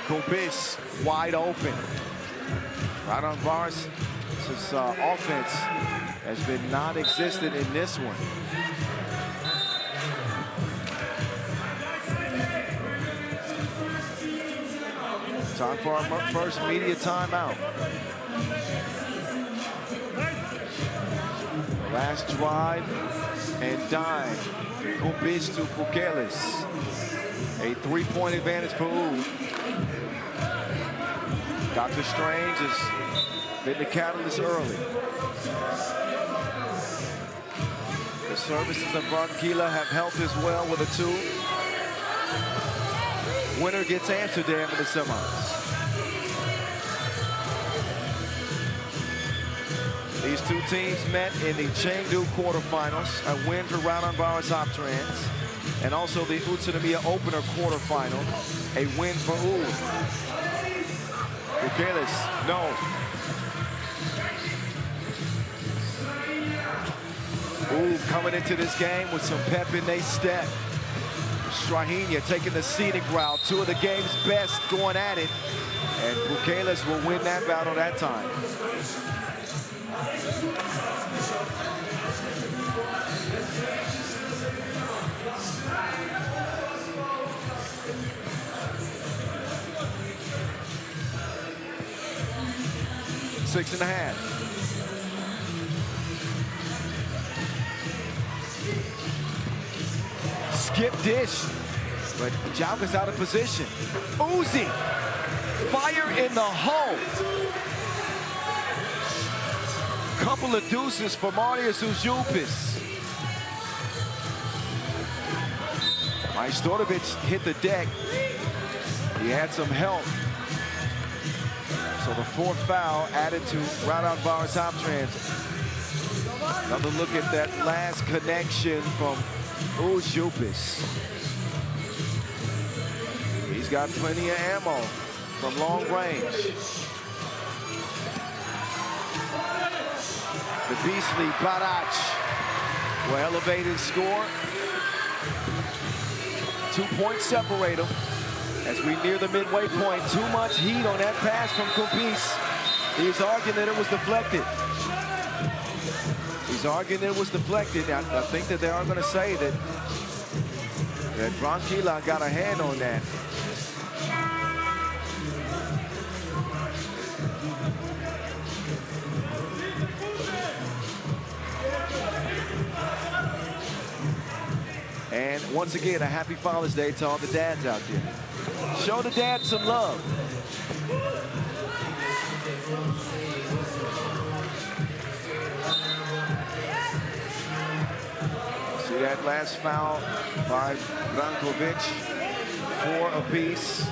[SPEAKER 1] Kubis wide open. Raudondvaris' offense has been non-existent in this one. Time for our first media timeout. Last drive and dime. Kubis to Bukelis. A 3-point advantage for U. Dr. Strange has been the catalyst early. The services of Brongila have helped as well with a 2. Winner gets Amsterdam in the semis. These two teams met in the Chengdu quarterfinals, a win for Raudondvaris Hoptrans, and also the Utsunomiya opener quarterfinal, a win for U. Bukelis, no. U coming into this game with some pep in their step. Strahinja taking the scenic route, 2 of the game's best going at it, and Bukelis will win that battle that time. Six and a half. Skip dish, but Jalka's out of position. Uzi, fire in the hole. Couple of deuces for Marius Ujupis. Majstorovic hit the deck. He had some help. So the 4th foul added to Raudondvaris Hoptrans. Another look at that last connection from Ujupis. He's got plenty of ammo from long range. The beastly Barac will elevate his score. 2 points separate them as we near the midway point. Too much heat on that pass from Kubis. He's arguing that it was deflected. He's arguing it was deflected. I think that they are going to say that Brongila got a hand on that. And once again, a happy Father's Day to all the dads out there. Show the dads some love. See that last foul by Brankovic. 4 apiece.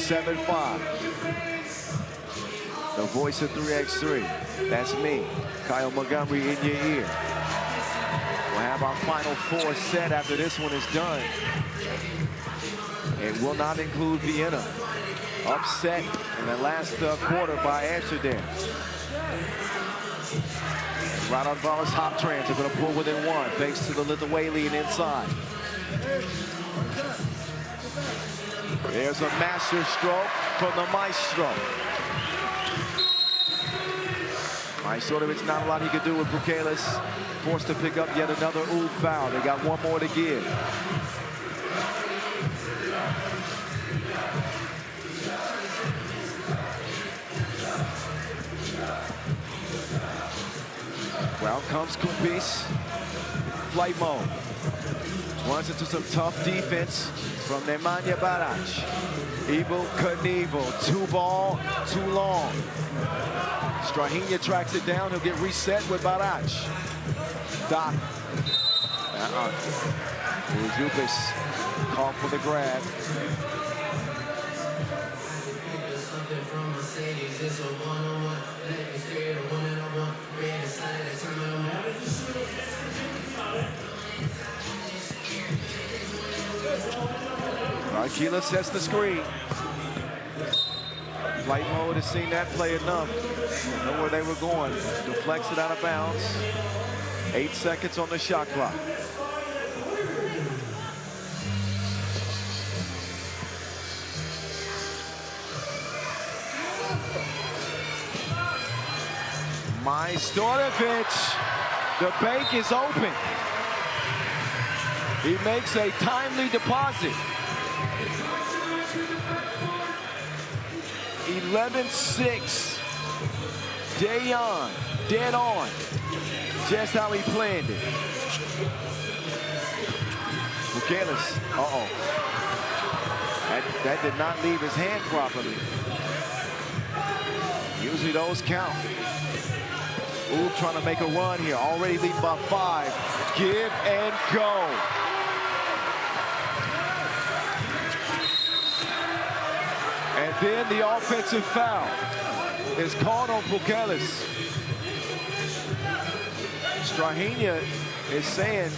[SPEAKER 1] 7-5. The voice of 3x3. That's me, Kyle Montgomery, in your ear. We'll have our final 4 set after this one is done. It will not include Vienna. Upset in the last quarter by Amsterdam. Raudondvaris Hoptrans are going to pull within 1 thanks to the Lithuanian inside. There's a master stroke from the maestro. It's not a lot he could do with Bukelis. Forced to pick up yet another foul. They got 1 more to give. Well, comes Kumpis. Flight mode. Runs into some tough defense from Nemanja Barac. Evil Knievel. 2 ball, too long. Strahinja tracks it down. He'll get reset with Barac. Doc. Ujupis called for the grab. Arkila sets the screen. Flight mode has seen that play enough. Know where they were going. Deflects it out of bounds. 8 seconds on the shot clock. Majstorovic, the bank is open. He makes a timely deposit. 11-6. Dayon, dead on. Just how he planned it. Bukelis, That did not leave his hand properly. Usually those count. Trying to make a run here. Already leading by 5. Give and go. And then the offensive foul is called on Bukelis. Strahinja is saying,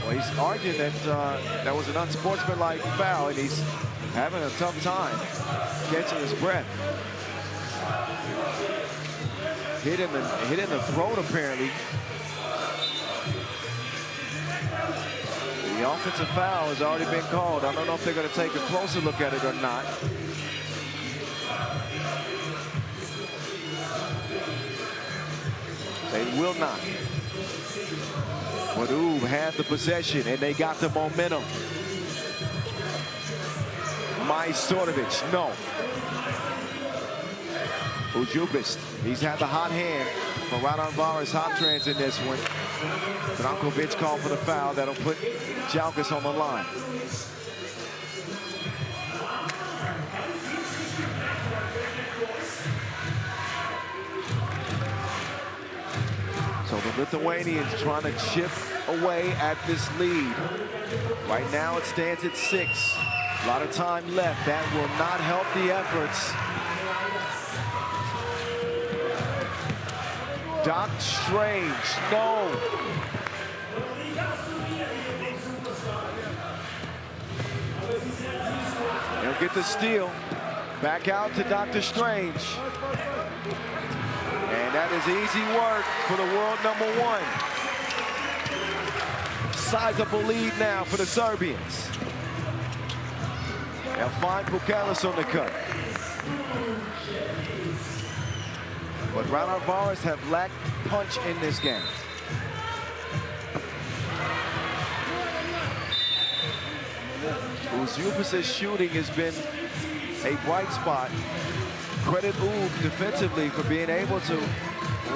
[SPEAKER 1] well, he's arguing that that was an unsportsmanlike foul, and he's having a tough time catching his breath. Hit in the throat, apparently. The offensive foul has already been called. I don't know if they're going to take a closer look at it or not. They will not. But had the possession, and they got the momentum. Majstorovic, no. Ujupis, he's had the hot hand for Raudondvaris Hoptrans in this one. Brankovic called for the foul. That'll put Jalkis on the line. So the Lithuanians trying to chip away at this lead. Right now it stands at 6. A lot of time left. That will not help the efforts. Doc Strange, no. He'll get the steal. Back out to Dr. Strange. And that is easy work for the world #1. Sizable lead now for the Serbians. They'll find Bukelis on the cut. But Raudondvaris have lacked punch in this game. Ujupis' shooting has been a bright spot. Credit Uv defensively for being able to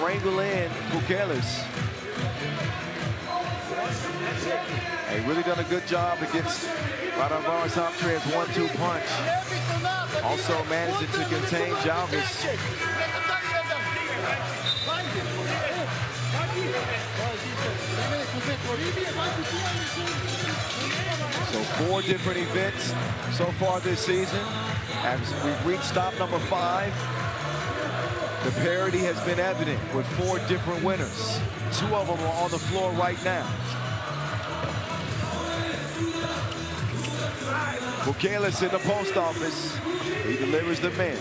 [SPEAKER 1] wrangle in Bukelis. They really done a good job against Raudondvaris Hoptrans' 1-2 punch. Also managing to contain Jalkis. So 4 different events so far this season. As we've reached stop number 5, the parity has been evident with 4 different winners. 2 of them are on the floor right now. Bukalis in the post office. He delivers the men.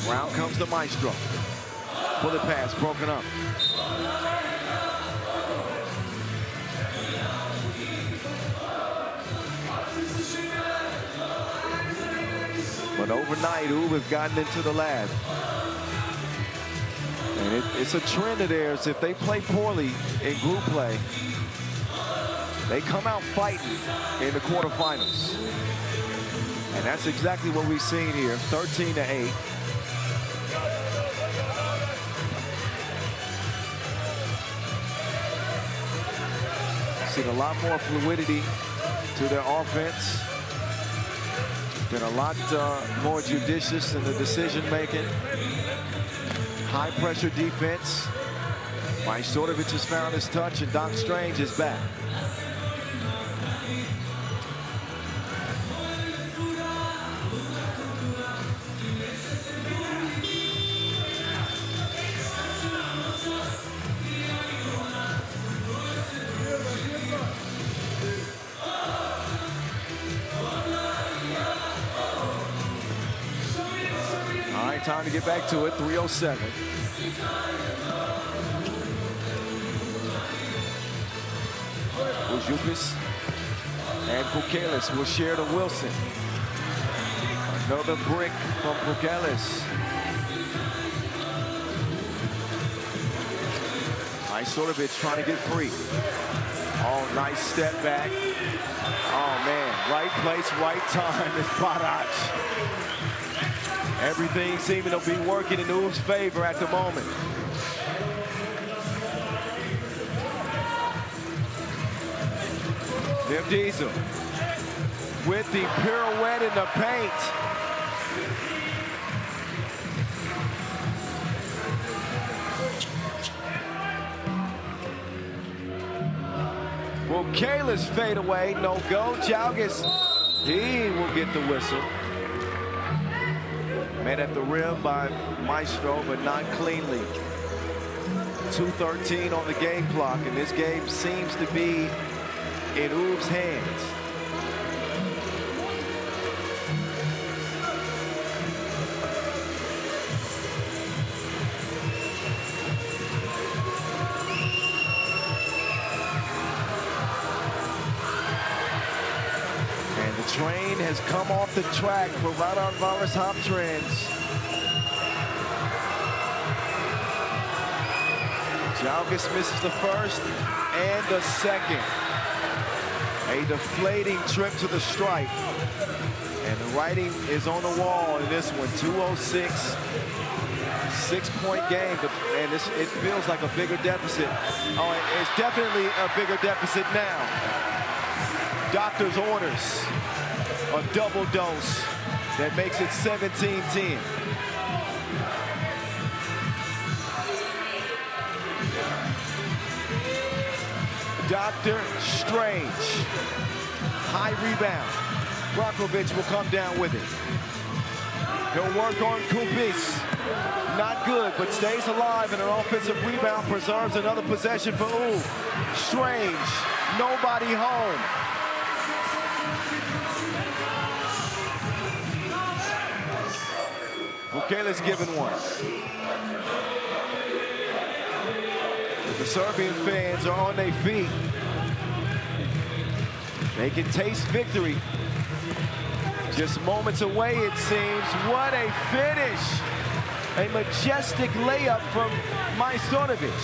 [SPEAKER 1] Round comes the maestro. Bullet pass broken up. But overnight, Uwe have gotten into the lab. And it's a trend of theirs. If they play poorly in group play, they come out fighting in the quarterfinals. And that's exactly what we've seen here, 13-8. Seen a lot more fluidity to their offense. Been a lot more judicious in the decision-making. High-pressure defense. Majstorovic has found his touch, and Doc Strange is back. Time to get back to it, 3:07. Ujukas and Bukalis will share to Wilson. Another brick from Bukalis. Majstorovic trying to get free. Oh, nice step back. Oh, man, right place, right time is Barac. Everything seeming to be working in Uwe's favor at the moment. Tim Diesel with the pirouette in the paint. Bukalis fade away, no go. Jalgis, he will get the whistle. Met at the rim by Maestro, but not cleanly. 2:13 on the game clock, and this game seems to be in Uwe's hands. Train has come off the track for Raudondvaris Hoptrans. Jalgis misses the first and the second. A deflating trip to the stripe. And the writing is on the wall in this one. 2:06, 6-point game. And it feels like a bigger deficit. Oh, it's definitely a bigger deficit now. Doctor's orders. A double dose that makes it 17-10. Dr. Strange. High rebound. Brockovich will come down with it. He'll work on Kupis. Not good, but stays alive, and an offensive rebound preserves another possession for Uwe. Strange. Nobody home. Bukalis given one. But the Serbian fans are on their feet. They can taste victory. Just moments away, it seems. What a finish! A majestic layup from Majstorovic.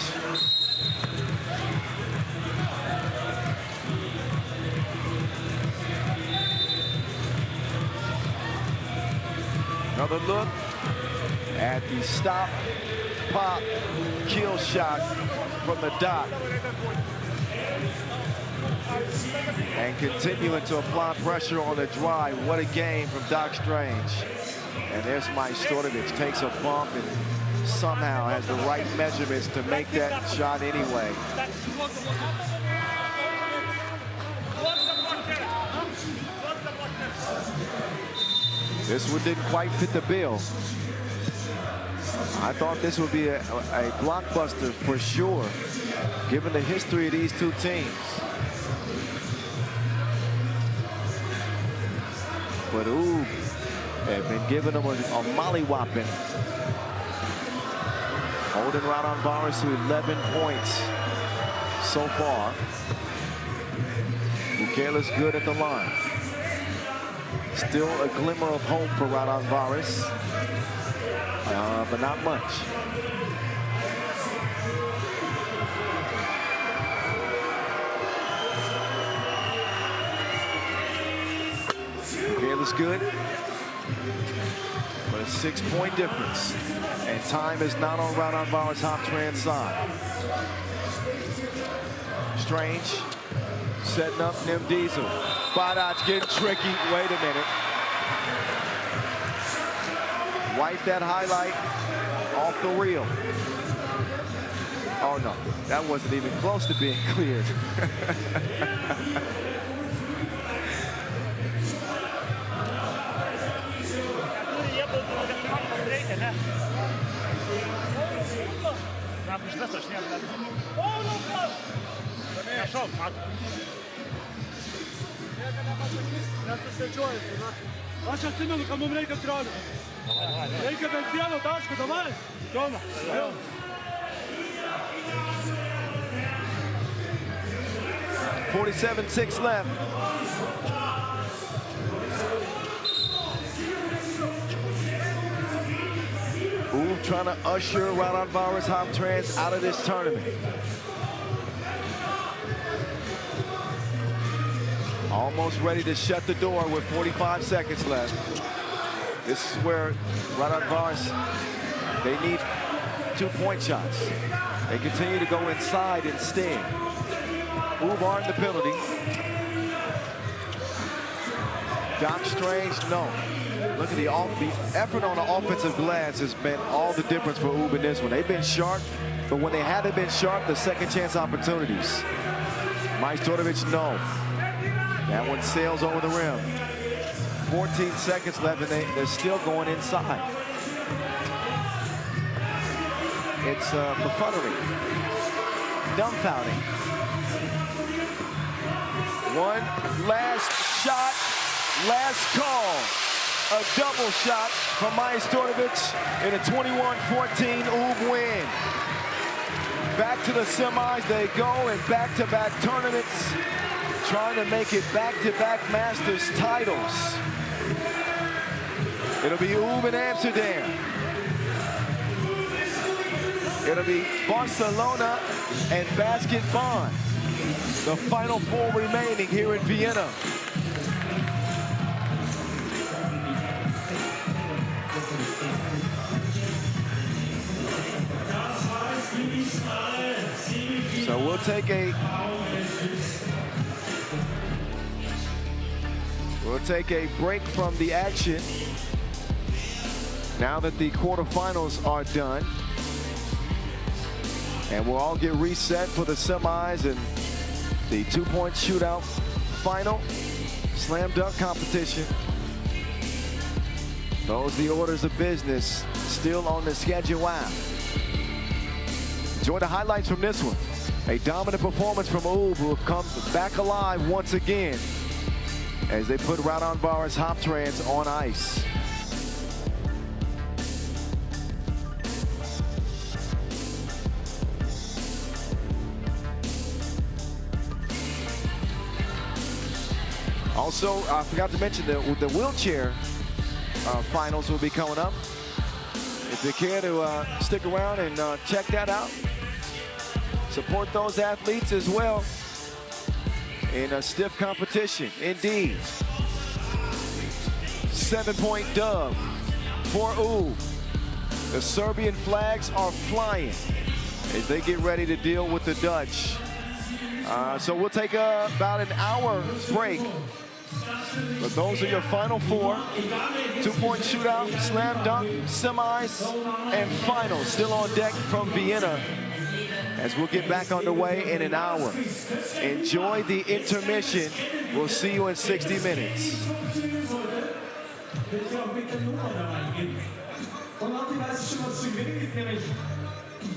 [SPEAKER 1] Another look at the stop, pop, kill shot from the dot. And continuing to apply pressure on the drive. What a game from Doc Strange. And there's Majstorovic, takes a bump and somehow has the right measurements to make that shot anyway. This one didn't quite fit the bill. I thought this would be a blockbuster for sure, given the history of these two teams. But Oob have been giving them a mollywhopping. Holding Raudondvaris to 11 points so far. Bukele's good at the line. Still a glimmer of hope for Raudondvaris, but not much. Bukele's good, but a 6-point difference. And time is not on Raudondvaris' Hoptrans side. Strange setting up Nim Diesel. Badot's getting tricky. Wait a minute. Wipe that highlight off the reel. Oh no, that wasn't even close to being cleared.
[SPEAKER 3] Vaša cena, kam bom rekel kralj. Rekel bi cijelo tačko, dovolj. Doma.
[SPEAKER 1] 47-6 left. Ooh, trying to usher Raudondvaris Hoptrans out of this tournament. Almost ready to shut the door with 45 seconds left. This is where Raudondvaris, they need 2-point shots. They continue to go inside instead. Oob earned the penalty. Doc Strange, no. Look at the effort on the offensive glass has been all the difference for Oob in this one. They've been sharp, but when they haven't been sharp, the second chance opportunities. Majstorovic, no. That one sails over the rim. 14 seconds left, and they're still going inside. It's befuddling, dumbfounding. One last shot, last call. A double shot from Majstorovic in a 21-14 Oob win. Back to the semis they go, and back-to-back tournaments, trying to make it back-to-back Masters titles. It'll be Oob in Amsterdam. It'll be Barcelona and Basket Bonn. The final 4 remaining here in Vienna. So we'll take a break from the action now that the quarterfinals are done. And we'll all get reset for the semis and the 2-point shootout final slam dunk competition. Those are the orders of business still on the schedule. Wow. Enjoy the highlights from this one. A dominant performance from Oob, who have come back alive once again as they put Raudondvaris Hoptrans on ice. Also, I forgot to mention that the wheelchair finals will be coming up. If you care to stick around and check that out, support those athletes as well in a stiff competition, indeed. 7-point dub for Oob. The Serbian flags are flying as they get ready to deal with the Dutch. So we'll take about an hour break But those are your final four. Two-point shootout, slam dunk, semis, and finals still on deck from Vienna as we'll get back underway in an hour. Enjoy the intermission. We'll see you in 60 minutes.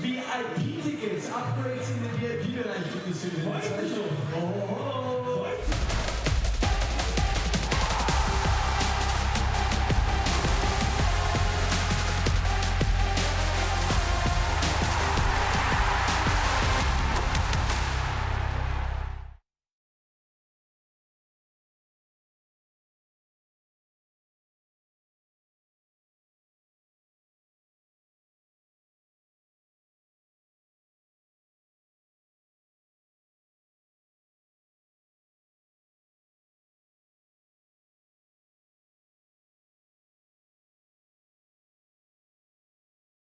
[SPEAKER 4] VIP-Tickets, Upgrades in den VIP-Bereich.